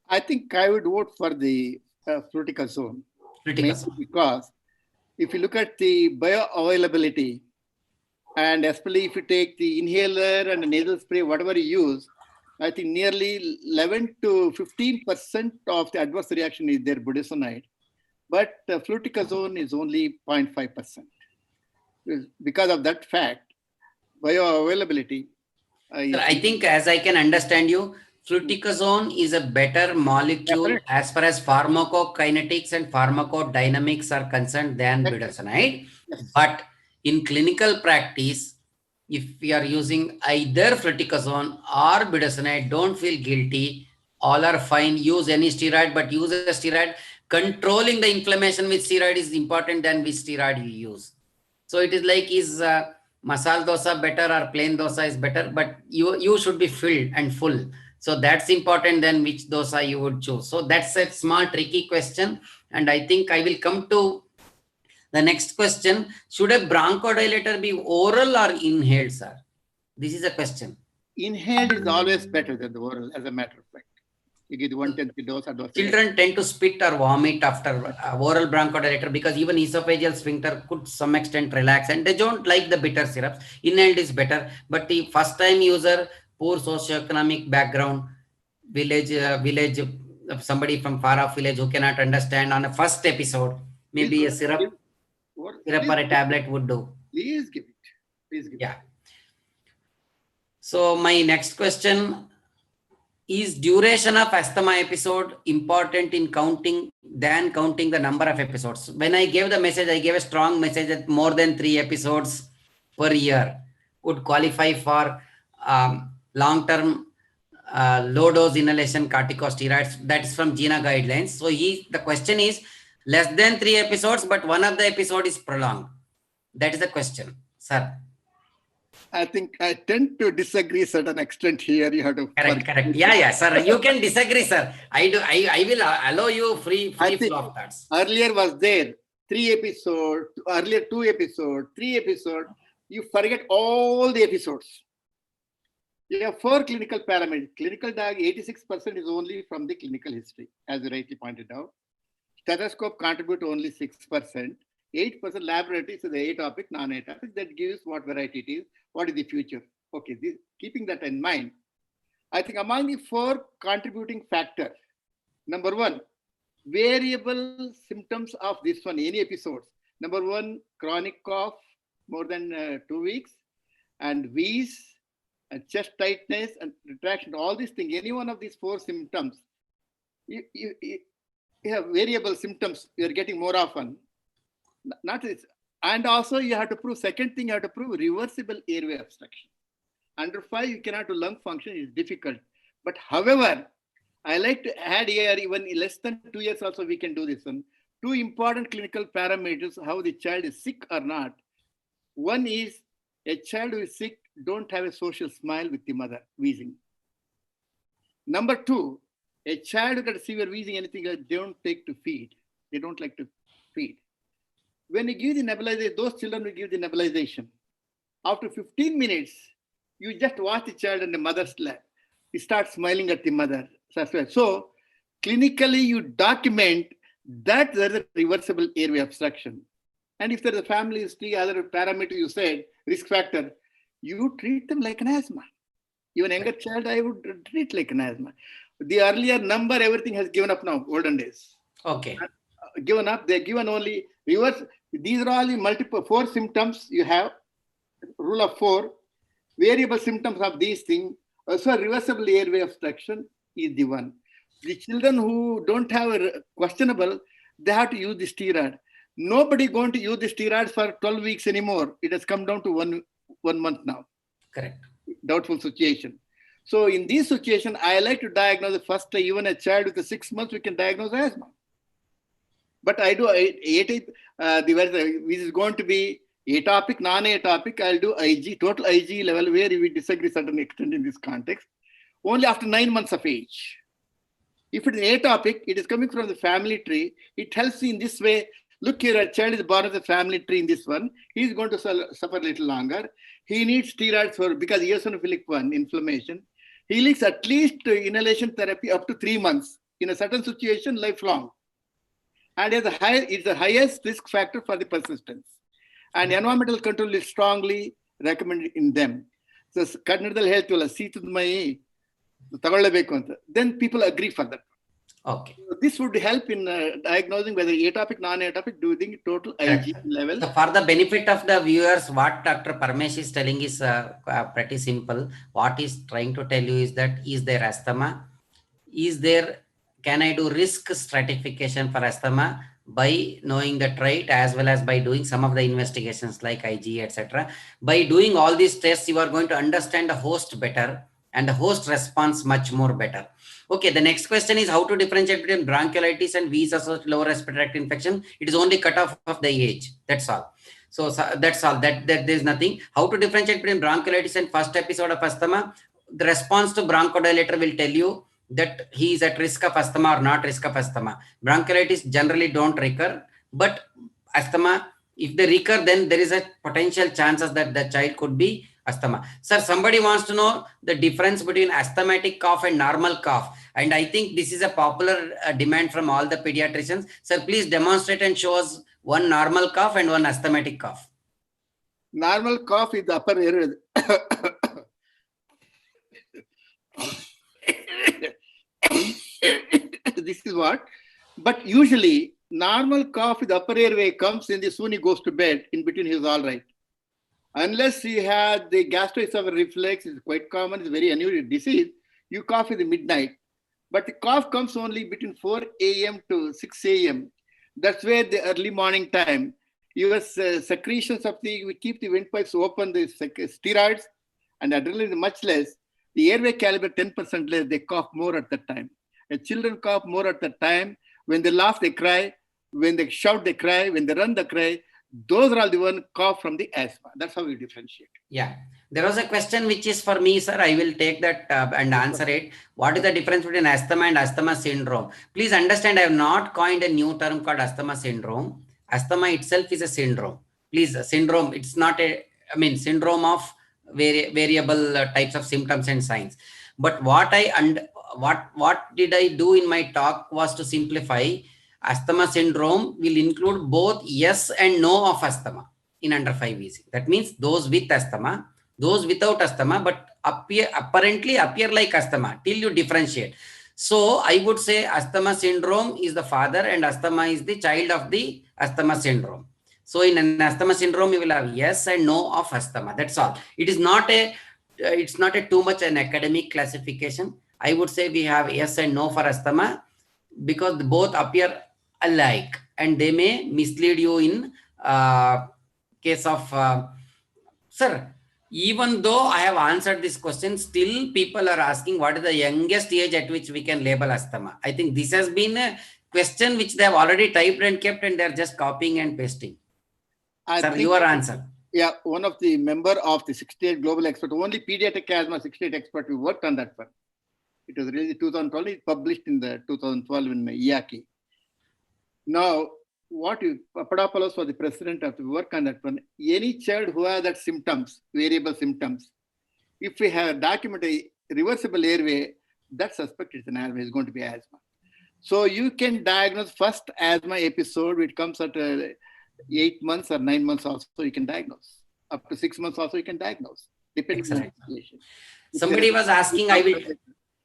S2: I think I would vote for the fluticasone.
S1: Fluticasone.
S2: Because if you look at the bioavailability, and especially if you take the inhaler and the nasal spray, whatever you use, I think nearly 11 to 15% of the adverse reaction is there budesonide, but fluticasone is only 0.5%. Because of that fact, bioavailability.
S1: Sir, I think as I can understand you, fluticasone is a better molecule as far as pharmacokinetics and pharmacodynamics are concerned than budesonide.
S2: Yes.
S1: But in clinical practice, if we are using either fluticasone or budesonide, don't feel guilty. All are fine. Use any steroid, but use a steroid. Controlling the inflammation with steroid is important than which steroid you use. So it is like, is masala dosa better or plain dosa is better? But you should be filled and full. So that's important than which dosa you would choose. So that's a small tricky question. And I think I will come to the next question. Should a bronchodilator be oral or inhaled, sir? This is a question.
S2: Inhaled is always better than the oral, as a matter of fact. You get 1/10 the dose.
S1: Children tend to spit or vomit after oral bronchodilator because even esophageal sphincter could some extent relax and they don't like the bitter syrups. Inhaled is better, but the first time user, poor socioeconomic background, village, somebody from far off village who cannot understand on a first episode, maybe a syrup or a tablet would do.
S2: Please give it. Please give
S1: it. So my next question. Is duration of asthma episode important in counting the number of episodes? When I gave the message, I gave a strong message that more than 3 episodes per year would qualify for long-term low-dose inhalation corticosteroids. That is from GINA guidelines. So the question is less than 3 episodes, but one of the episode is prolonged. That is the question, sir.
S2: I think I tend to disagree to a certain extent here. You have to
S1: correct. Yeah, sir. You can disagree, sir. I will allow you free flow of thoughts.
S2: Earlier was there 3 episodes, earlier 2 episodes, 3 episodes. You forget all the episodes. You have 4 clinical parameters. Clinical diag 86% is only from the clinical history, as you rightly pointed out. Stethoscope contribute only 6%. 8% laboratory, so the atopic, non-atopic, that gives what variety it is, what is the future. Okay, keeping that in mind, I think among the 4 contributing factors, number 1, variable symptoms of this one, any episodes. Number 1, chronic cough, more than 2 weeks, and wheeze, and chest tightness, and retraction, all these things, any one of these 4 symptoms, you have variable symptoms, you are getting more often. Not this, and also you have to prove, second thing, you have to prove reversible airway obstruction. Under 5, you cannot do lung function, it's difficult. But however, I like to add here, even less than 2 years also we can do this one. 2 important clinical parameters, how the child is sick or not. One is a child who is sick, don't have a social smile with the mother, wheezing. Number 2, a child who got severe wheezing, anything else, they don't take to feed. They don't like to feed. When you give the nebulization, those children will give the nebulization. After 15 minutes, you just watch the child in the mother's lap. He starts smiling at the mother. So clinically, you document that there is a reversible airway obstruction. And if there is a family history, other parameter you said, risk factor, you treat them like an asthma. Even younger child, I would treat like an asthma. The earlier number, everything has given up now, olden days.
S1: Okay.
S2: Given up, they're given only reverse. These are all the multiple, 4 symptoms you have, rule of 4, variable symptoms of these things. Also, reversible airway obstruction is the one. The children who don't have a questionable, they have to use the steroid. Nobody going to use the steroids for 12 weeks anymore. It has come down to one month now.
S1: Correct.
S2: Doubtful situation. So in this situation, I like to diagnose the first, even a child with 6 months, we can diagnose asthma. But I do which is going to be atopic, non-atopic. I'll do IG, total IG level, where we disagree to a certain extent in this context, only after 9 months of age. If it is atopic, it is coming from the family tree. It helps in this way. Look here, a child is born with a family tree in this one. He's going to suffer a little longer. He needs steroids because eosinophilic 1 inflammation. He needs at least inhalation therapy up to 3 months. In a certain situation, lifelong. And it's the highest risk factor for the persistence. And environmental control is strongly recommended in them. So, then people agree for that.
S1: Okay.
S2: So this would help in diagnosing whether atopic, non-atopic, do the total IG level.
S1: So for the benefit of the viewers, what Dr. Parmesh is telling is pretty simple. What he's trying to tell you is that, is there asthma? Can I do risk stratification for asthma by knowing the trait, as well as by doing some of the investigations like IG, etc. By doing all these tests, you are going to understand the host better and the host response much more better. Okay, the next question is how to differentiate between bronchiolitis and wheeze-associated lower respiratory tract infection. It is only cut off of the age. That's all. So that's all. That there's nothing. How to differentiate between bronchiolitis and first episode of asthma. The response to bronchodilator will tell you that he is at risk of asthma or not risk of asthma. Bronchiolitis generally don't recur, but asthma, if they recur, then there is a potential chances that the child could be asthma. Sir, somebody wants to know the difference between asthmatic cough and normal cough. And I think this is a popular demand from all the pediatricians. Sir, please demonstrate and show us one normal cough and one asthmatic cough.
S2: Normal cough is the upper airway. This is what. But usually, normal cough with the upper airway comes in the soon he goes to bed. In between, he is all right. Unless he had the gastroesophageal reflex, it's quite common, it's very unusual disease. You cough in the midnight. But the cough comes only between 4 a.m. to 6 a.m. That's where the early morning time, your secretions of we keep the windpipes open, the steroids and adrenaline is much less. The airway caliber 10% less, they cough more at that time. And children cough more at that time. When they laugh, they cry. When they shout, they cry. When they run, they cry. Those are all the one cough from the asthma. That's how we differentiate.
S1: Yeah. There was a question which is for me, sir. I will take that and answer it. What is the difference between asthma and asthma syndrome? Please understand, I have not coined a new term called asthma syndrome. Asthma itself is a syndrome. Please, syndrome, it's not syndrome of variable types of symptoms and signs. But what did I do in my talk was to simplify. Asthma syndrome will include both yes and no of asthma in under 5 EC. That means those with asthma, those without asthma, but apparently appear like asthma till you differentiate. So I would say asthma syndrome is the father and asthma is the child of the asthma syndrome. So in an asthma syndrome, you will have yes and no of asthma. That's all. It is not it's not a too much an academic classification. I would say we have yes and no for asthma because both appear alike and they may mislead you in case of sir. Even though I have answered this question, still people are asking what is the youngest age at which we can label asthma. I think this has been a question which they have already typed and kept and they're just copying and pasting. Sir, your answer.
S2: Yeah, one of the member of the 68 global expert, only pediatric asthma 68 expert, we worked on that one. It was really 2012, it published in the 2012 in IACI. Now, Papadopoulos was the president of the work on that one. Any child who has that symptoms, variable symptoms, if we have documented reversible airway, that suspect is an asthma, is going to be asthma. So you can diagnose first asthma episode, which comes at 8 months or 9 months also, you can diagnose. Up to 6 months also, you can diagnose, depending on the situation.
S1: Somebody was asking, I will,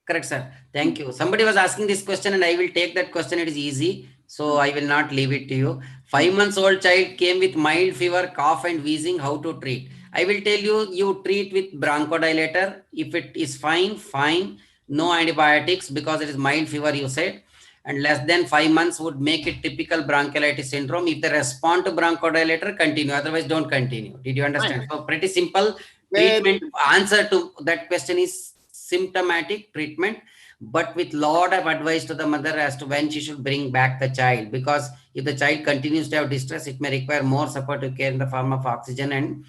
S1: correct, sir. Thank you. Somebody was asking this question and I will take that question. It is easy. So I will not leave it to you. 5 months old child came with mild fever, cough and wheezing. How to treat? I will tell you, you treat with bronchodilator. If it is fine, fine. No antibiotics because it is mild fever, you said. And less than 5 months would make it typical bronchiolitis syndrome. If they respond to bronchodilator, continue. Otherwise, don't continue. Did you understand? So pretty simple. Treatment answer to that question is symptomatic treatment, but with lot of advice to the mother as to when she should bring back the child, because if the child continues to have distress, it may require more supportive care in the form of oxygen and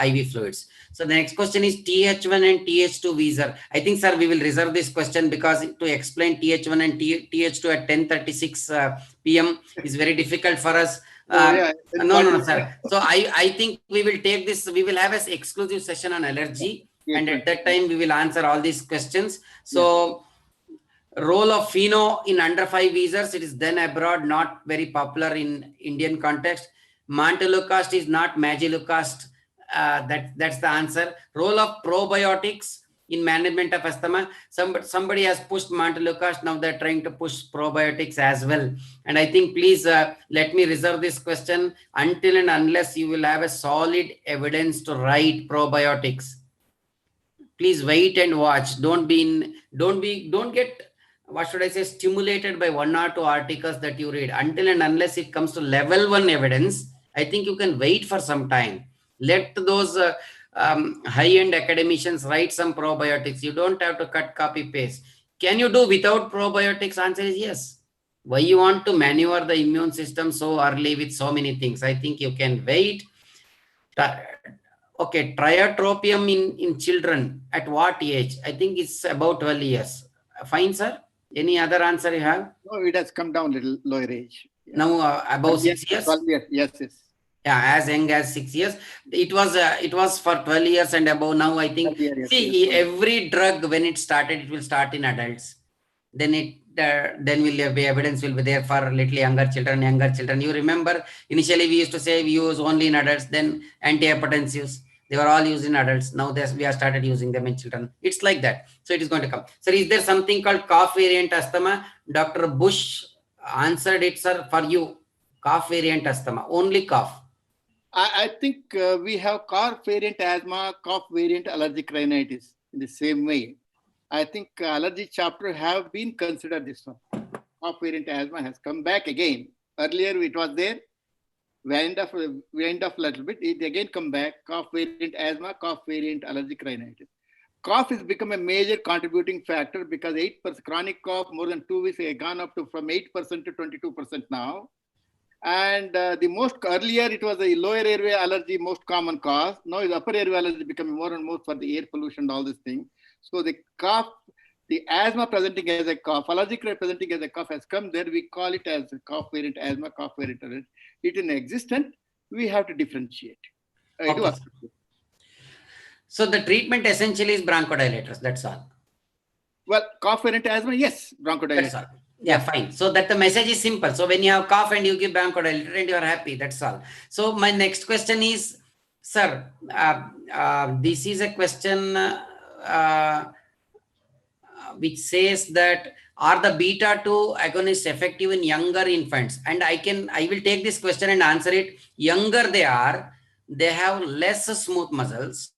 S1: IV fluids. So the next question is TH1 and TH2 Wheezer. I think, sir, we will reserve this question because to explain TH1 and TH2 at 10:36 p.m. is very difficult for us. No, sir. So I think we will take this, we will have an exclusive session on allergy. And at that time, we will answer all these questions. So role of pheno in under 5 Wheezers, it is done abroad, not very popular in Indian context. Montelukast is not Magilukast. That's the answer. Role of probiotics in management of asthma. Somebody has pushed Montelukast. Now they're trying to push probiotics as well. And I think, please let me reserve this question until and unless you will have a solid evidence to write probiotics. Please wait and watch. Don't get, what should I say, stimulated by 1 or 2 articles that you read. Until and unless it comes to level 1 evidence, I think you can wait for some time. Let those high-end academicians write some probiotics. You don't have to cut, copy, paste. Can you do without probiotics? Answer is yes. Why you want to maneuver the immune system so early with so many things? I think you can wait. Okay, triotropium in children, at what age? I think it's about 12 years. Fine, sir. Any other answer you have?
S2: No, it has come down a little lower age.
S1: Now above 6 years?
S2: 12 years. Yes.
S1: Yeah, as young as 6 years. It was for 12 years and above. Now I think, every drug, when it started, it will start in adults. Then will be evidence will be there for little younger children. You remember, initially we used to say we use only in adults, then antihypertensives. They were all used in adults. Now we have started using them in children. It's like that. So it is going to come. Sir, is there something called cough variant asthma? Dr. Bush answered it, sir, for you. Cough variant asthma, only cough.
S2: I think we have cough variant asthma, cough variant allergic rhinitis in the same way. I think allergy chapter have been considered this one. Cough variant asthma has come back again. Earlier it was there. We end up a little bit. It again come back. Cough variant asthma, cough variant allergic rhinitis. Cough has become a major contributing factor because 8% chronic cough more than 2 weeks has gone up to from 8% to 22% now. And the most earlier it was a lower airway allergy, most common cause. Now the upper airway allergy becoming more and more for the air pollution and all these things. So the cough, the asthma presenting as a cough, allergic presenting as a cough has come there. We call it as a cough variant asthma, cough variant allergy. It is existent. We have to differentiate.
S1: Okay. So the treatment essentially is bronchodilators. That's all.
S2: Well, cough variant asthma, yes, bronchodilators.
S1: That's all. Yeah, fine. So that the message is simple. So when you have cough and you give bronchodilator and you are happy, that's all. So my next question is, sir, this is a question which says that are the beta-2 agonists effective in younger infants? And I will take this question and answer it. Younger they have less smooth muscles.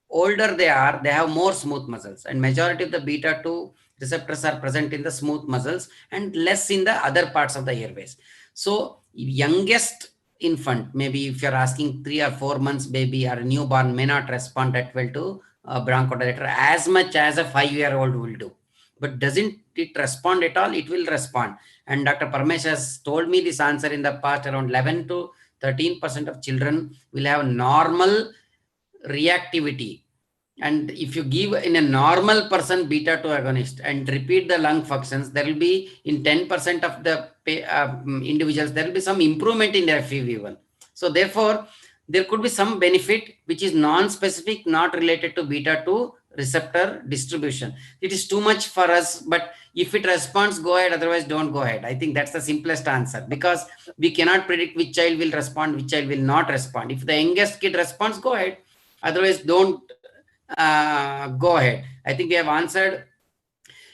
S1: Older they have more smooth muscles, and majority of the beta-2 receptors are present in the smooth muscles and less in the other parts of the airways. So youngest infant, maybe if you're asking 3 or 4 months baby or a newborn, may not respond that well to bronchodilator as much as a 5-year-old will do. But doesn't it respond at all? It will respond. And Dr. Parmesh has told me this answer in the past. Around 11 to 13% of children will have normal reactivity And if you give in a normal person beta 2 agonist and repeat the lung functions, there will be in 10% of the individuals, there will be some improvement in their FEV1. So therefore, there could be some benefit which is non-specific, not related to beta 2 receptor distribution. It is too much for us, but if it responds, go ahead, otherwise don't go ahead. I think that's the simplest answer, because we cannot predict which child will respond, which child will not respond. If the youngest kid responds, go ahead, otherwise don't go ahead. I think we have answered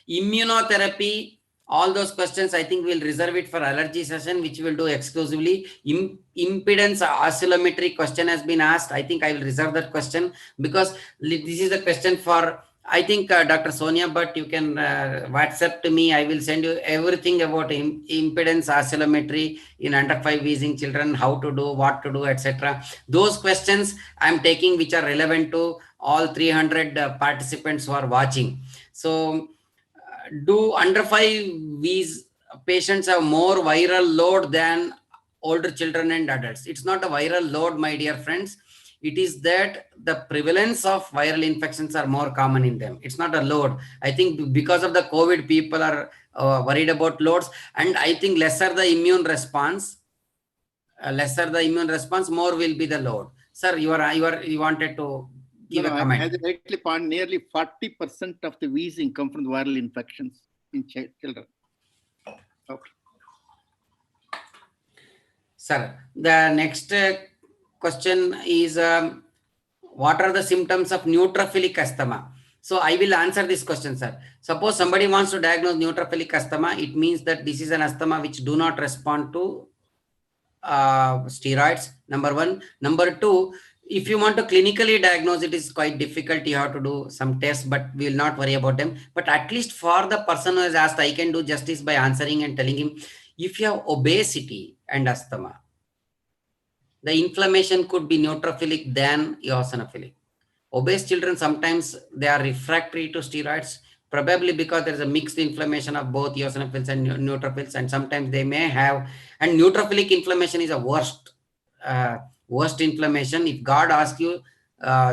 S1: immunotherapy. All those questions, I think we'll reserve it for allergy session, which we'll do exclusively. Impedance oscillometry question has been asked. I think I will reserve that question, because this is a question for, I think, Dr. Sonia, but you can WhatsApp to me. I will send you everything about impedance oscillometry in under 5 wheezing children, how to do, what to do, etc. Those questions I'm taking, which are relevant to all 300 participants who are watching. So do under 5 V's patients have more viral load than older children and adults? It's not a viral load, my dear friends. It is that the prevalence of viral infections are more common in them. It's not a load. I think because of the COVID, people are worried about loads, and I think lesser the immune response, more will be the load. Sir, you wanted to give a comment.
S2: As I rightly point, nearly 40% of the wheezing come from the viral infections in children. Okay.
S1: Sir, the next question is, what are the symptoms of neutrophilic asthma? So I will answer this question, sir. Suppose somebody wants to diagnose neutrophilic asthma, it means that this is an asthma which do not respond to steroids, number one. Number two, if you want to clinically diagnose, it is quite difficult. You have to do some tests, but we will not worry about them. But at least for the person who has asked, I can do justice by answering and telling him, if you have obesity and asthma, the inflammation could be neutrophilic than eosinophilic. Obese children, sometimes they are refractory to steroids, probably because there is a mixed inflammation of both eosinophils and neutrophils, and sometimes they may have, and neutrophilic inflammation is a worst inflammation. If God asks you,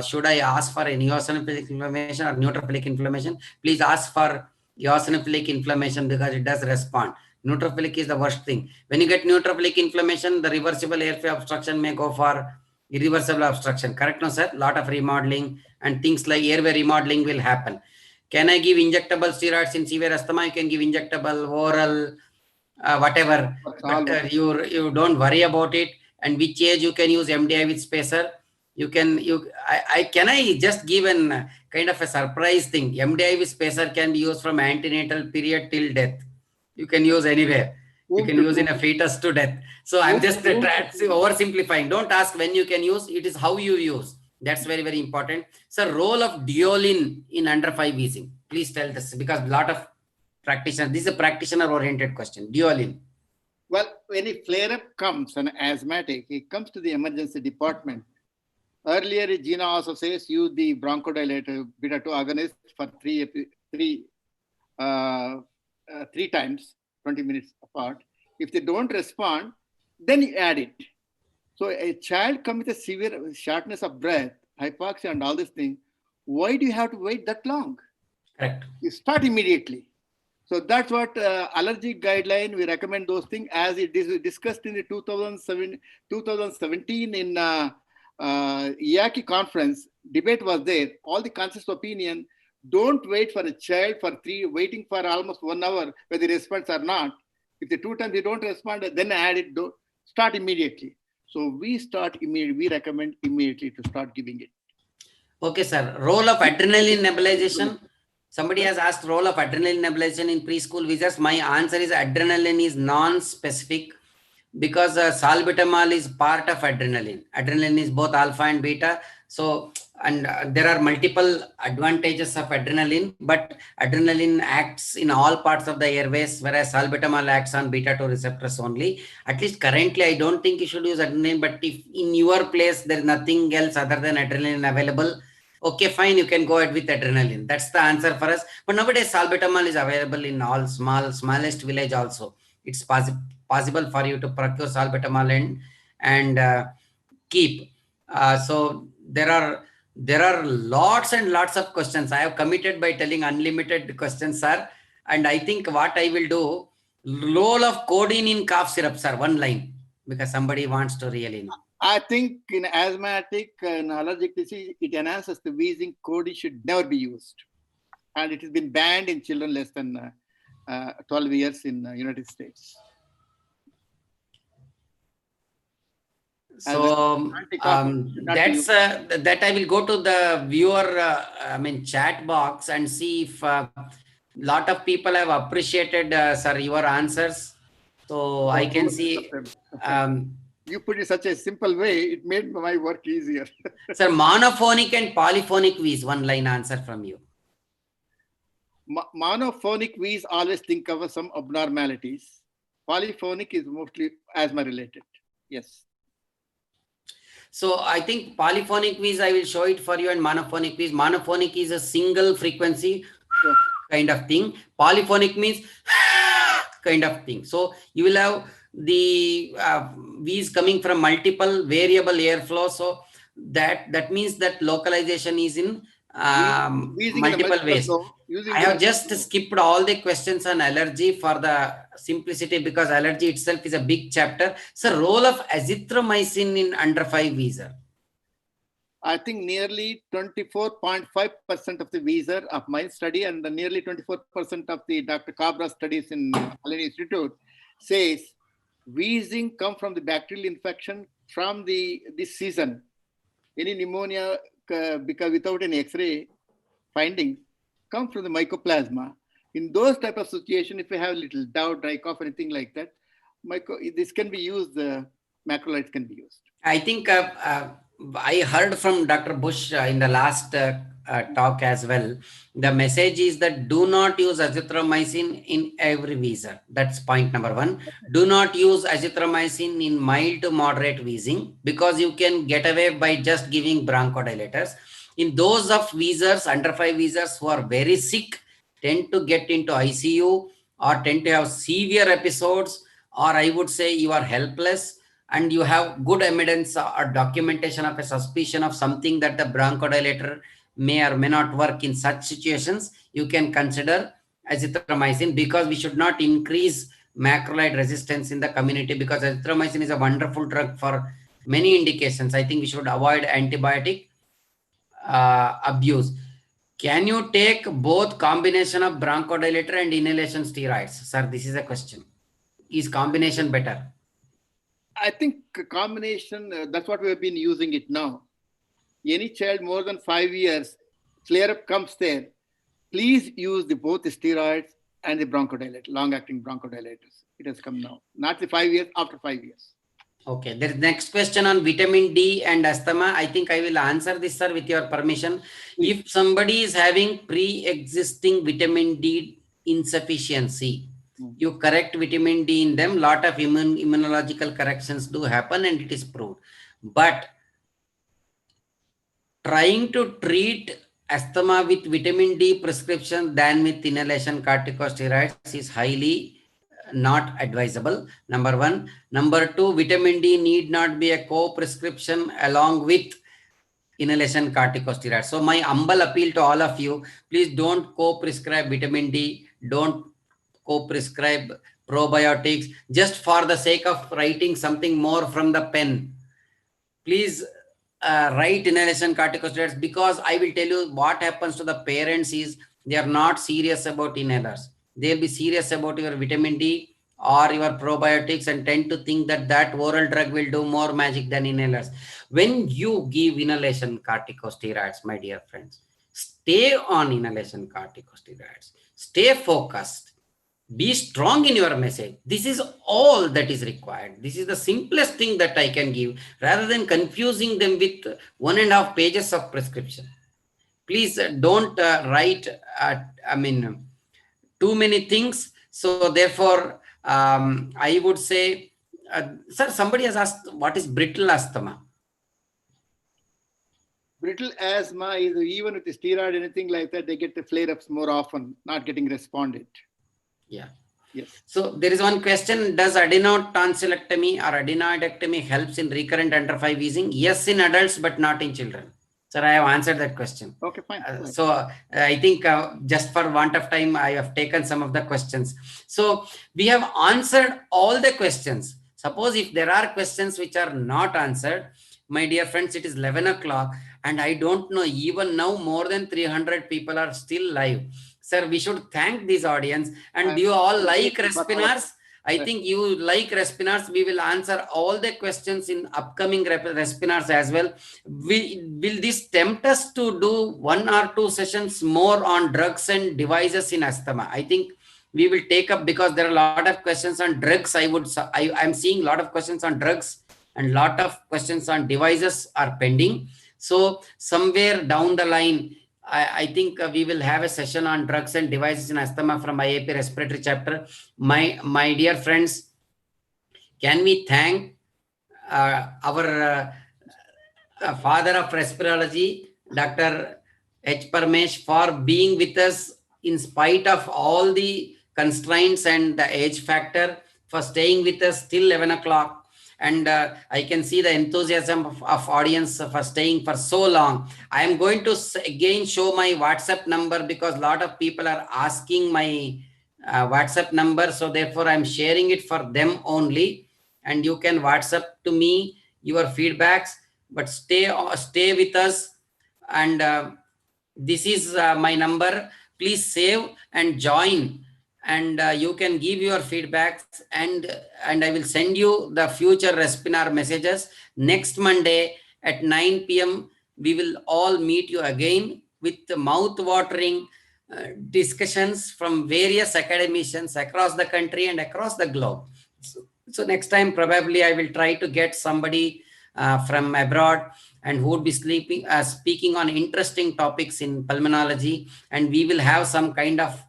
S1: should I ask for an eosinophilic inflammation or neutrophilic inflammation, please ask for eosinophilic inflammation, because it does respond. Neutrophilic is the worst thing. When you get neutrophilic inflammation, the reversible airway obstruction may go for irreversible obstruction. Correct, no, sir? Lot of remodeling and things like airway remodeling will happen. Can I give injectable steroids in severe asthma? You can give injectable, oral, whatever. But you don't worry about it. And which age you can use MDI with spacer? Can I just give an kind of a surprise thing? MDI with spacer can be used from antenatal period till death. You can use anywhere. You can use in a fetus to death. So I'm just oversimplifying. Don't ask when you can use. It is how you use. That's very, very important. So role of Deolin in under 5 wheezing. Please tell this, because a lot of practitioners, this is a practitioner oriented question. Deolin.
S2: Well, when a flare-up comes, an asthmatic, he comes to the emergency department. Earlier, Gina also says use the bronchodilator beta 2 agonist for three times, 20 minutes apart. If they don't respond, then you add it. So a child comes with a severe shortness of breath, hypoxia and all these things, why do you have to wait that long?
S1: Correct.
S2: You start immediately. So that's what allergic guideline, we recommend those things, as it is discussed in the 2017 in IACI conference. Debate was there. All the consensus opinion, don't wait for a child waiting for almost 1 hour whether they respond or not. If the 2 times they don't respond, then add it, start immediately. So we start immediately, we recommend immediately to start giving it.
S1: Okay, sir. Role of adrenaline nebulization. Somebody has asked role of adrenaline nebulization in preschool visits. My answer is adrenaline is non-specific, because salbutamol is part of adrenaline. Adrenaline is both alpha and beta. So, and there are multiple advantages of adrenaline, but adrenaline acts in all parts of the airways, whereas salbutamol acts on beta 2 receptors only. At least currently, I don't think you should use adrenaline, but if in your place there is nothing else other than adrenaline available, okay, fine, you can go ahead with adrenaline. That's the answer for us. But nowadays, salbutamol is available in all smallest village also. It's possible for you to procure salbutamol and keep. So there are There are lots and lots of questions. I have committed by telling unlimited questions, sir. And I think what I will do, role of codeine in cough syrup, sir, one line, because somebody wants to really know.
S2: I think in asthmatic and allergic disease, it enhances the wheezing. Codeine should never be used. And it has been banned in children less than 12 years in United States.
S1: So that's that I will go to the viewer, chat box and see if lot of people have appreciated, sir, your answers. So I can see.
S2: You put it such a simple way, it made my work easier.
S1: Sir, monophonic and polyphonic wheeze, one line answer from you.
S2: Monophonic wheeze, always think of some abnormalities. Polyphonic is mostly asthma related. Yes.
S1: So I think polyphonic wheeze, I will show it for you, and monophonic wheeze. Monophonic is a single frequency kind of thing. Polyphonic means kind of thing. So you will have the wheeze coming from multiple variable airflow. So that means that localization is in multiple ways. I have just skipped all the questions on allergy for the simplicity, because allergy itself is a big chapter. So role of azithromycin in under 5 wheezer.
S2: I think nearly 24.5% of the wheezer of my study and the nearly 24% of the Dr. Cabra studies in Allen Institute says wheezing come from the bacterial infection from this season. Any pneumonia, because without any X-ray findings, come from the mycoplasma. In those type of situation, if you have a little doubt, dry cough, anything like that, this can be used, macrolides can be used.
S1: I think I heard from Dr. Bush in the last talk as well. The message is that do not use azithromycin in every wheezer. That's point number 1. Do not use azithromycin in mild to moderate wheezing, because you can get away by just giving bronchodilators. In those of wheezers, under 5 wheezers who are very sick, tend to get into ICU or tend to have severe episodes, or I would say you are helpless and you have good evidence or documentation of a suspicion of something that the bronchodilator may or may not work. In such situations, you can consider azithromycin, because we should not increase macrolide resistance in the community, because azithromycin is a wonderful drug for many indications. I think we should avoid antibiotic abuse. Can you take both combination of bronchodilator and inhalation steroids? Sir, this is a question. Is combination better?
S2: I think a combination, that's what we have been using it now. Any child more than 5 years, flare-up comes there, please use both the steroids and the bronchodilator, long-acting bronchodilators. It has come now, not the 5 years, after 5 years.
S1: Okay, there is next question on vitamin D and asthma. I think I will answer this, sir, with your permission. If somebody is having pre-existing vitamin D insufficiency, you correct vitamin D in them, lot of immunological corrections do happen and it is proved. But trying to treat asthma with vitamin D prescription than with inhalation corticosteroids is highly not advisable. Number 1. Number 2, vitamin D need not be a co-prescription along with inhalation corticosteroids. So my humble appeal to all of you, please don't co-prescribe vitamin D, don't co-prescribe probiotics just for the sake of writing something more from the pen. Please write inhalation corticosteroids, because I will tell you what happens to the parents is they are not serious about inhalers. They'll be serious about your vitamin D or your probiotics and tend to think that that oral drug will do more magic than inhalers. When you give inhalation corticosteroids, my dear friends, stay on inhalation corticosteroids. Stay focused. Be strong in your message. This is all that is required. This is the simplest thing that I can give, rather than confusing them with 1.5 pages of prescription. Please don't write, too many things. So therefore, I would say, sir, somebody has asked, what is brittle asthma?
S2: Brittle asthma is, even with the steroid, anything like that, they get the flare-ups more often, not getting responded.
S1: Yeah.
S2: Yes.
S1: So there is one question, does adenotonsillectomy or adenoidectomy helps in recurrent under 5 wheezing? Yes, in adults, but not in children. Sir, I have answered that question.
S2: Okay, fine.
S1: So I think just for want of time, I have taken some of the questions. So we have answered all the questions. Suppose if there are questions which are not answered, my dear friends, it is 11 o'clock and I don't know, even now more than 300 people are still live. Sir, we should thank this audience. And do you all like Respinars? I think you like Respinars. We will answer all the questions in upcoming Respinars as well. Will this tempt us to do 1 or 2 sessions more on drugs and devices in asthma? I think we will take up, because there are a lot of questions on drugs. I'm seeing a lot of questions on drugs and lot of questions on devices are pending. So somewhere down the line, I think we will have a session on drugs and devices in asthma from IAP respiratory chapter. My dear friends, can we thank our father of respirology, Dr. H. Parmesh, for being with us in spite of all the constraints and the age factor, for staying with us till 11 o'clock. And I can see the enthusiasm of audience for staying for so long. I am going to again show my WhatsApp number, because a lot of people are asking my WhatsApp number. So therefore, I'm sharing it for them only. And you can WhatsApp to me your feedbacks, but stay with us. And this is my number. Please save and join, and you can give your feedbacks, and I will send you the future Respinar messages. Next Monday at 9 p.m. we will all meet you again with mouth-watering discussions from various academicians across the country and across the globe. So next time probably I will try to get somebody from abroad, and who would be speaking on interesting topics in pulmonology, and we will have some kind of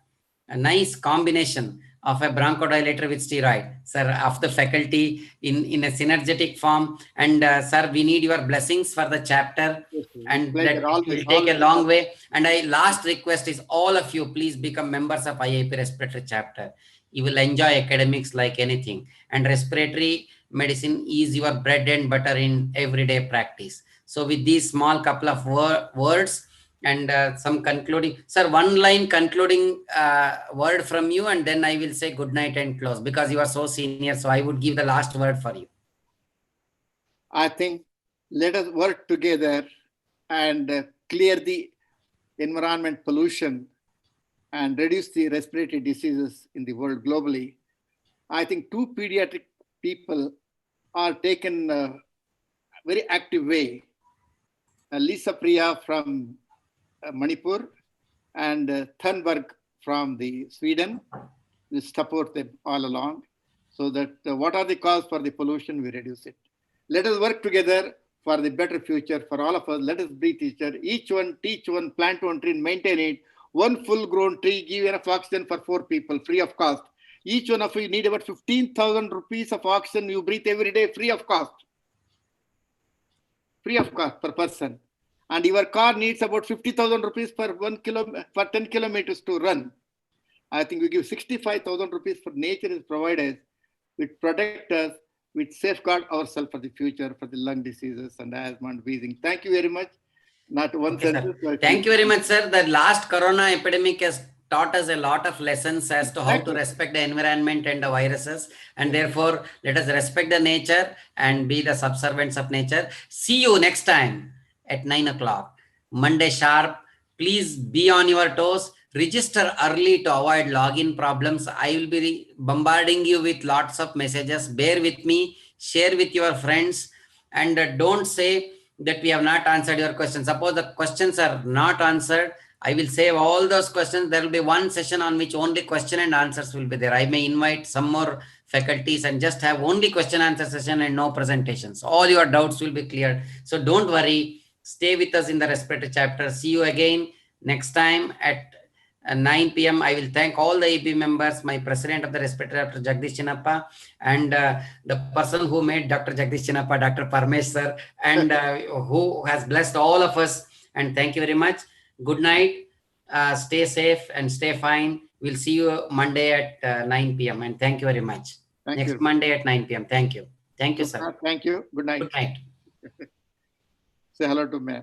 S1: a nice combination of a bronchodilator with steroid, sir, of the faculty in a synergetic form. And sir, we need your blessings for the chapter, and that will take a long way. And last request is all of you, please become members of IAP respiratory chapter. You will enjoy academics like anything, and respiratory medicine is your bread and butter in everyday practice. So with these small couple of words and some concluding, sir, one line concluding word from you, and then I will say good night and close, because you are so senior. So I would give the last word for you.
S2: I think let us work together and clear the environment pollution and reduce the respiratory diseases in the world globally. I think 2 pediatric people are taken a very active way. Lisa Priya from Manipur and Thunberg from the Sweden. We support them all along, so that what are the cause for the pollution, we reduce it. Let us work together for the better future for all of us. Let us breathe each other. Each one, teach one, plant one tree, maintain it. One full-grown tree, give enough oxygen for 4 people, free of cost. Each one of you need about 15,000 rupees of oxygen you breathe every day, free of cost. Free of cost per person. And your car needs about 50,000 rupees for 10 kilometers to run. I think we give 65,000 rupees for nature is provided, which protect us, which safeguard ourselves for the future, for the lung diseases and asthma and wheezing. Thank you very much. Not one sentence.
S1: Thank you very much, sir. The last corona epidemic has taught us a lot of lessons as to how to respect the environment and the viruses. And therefore, let us respect the nature and be the subservients of nature. See you next time at 9 o'clock. Monday sharp. Please be on your toes. Register early to avoid login problems. I will be bombarding you with lots of messages. Bear with me. Share with your friends. And don't say that we have not answered your questions. Suppose the questions are not answered, I will save all those questions. There will be one session on which only question and answers will be there. I may invite some more faculties and just have only question answer session and no presentations. All your doubts will be cleared. So don't worry. Stay with us in the respiratory chapter. See you again next time at 9 p.m. I will thank all the AB members, my president of the respiratory, Dr. Jagdish Chinnappa, and the person who made Dr. Jagdish Chinnappa, Dr. Parmesh sir, and who has blessed all of us. And thank you very much. Good night. Stay safe and stay fine. We'll see you Monday at 9 p.m. And thank you very much. Next Monday at 9 p.m. Thank you. Thank you, sir.
S2: Thank you. Good night.
S1: Good night.
S2: Say hello to me.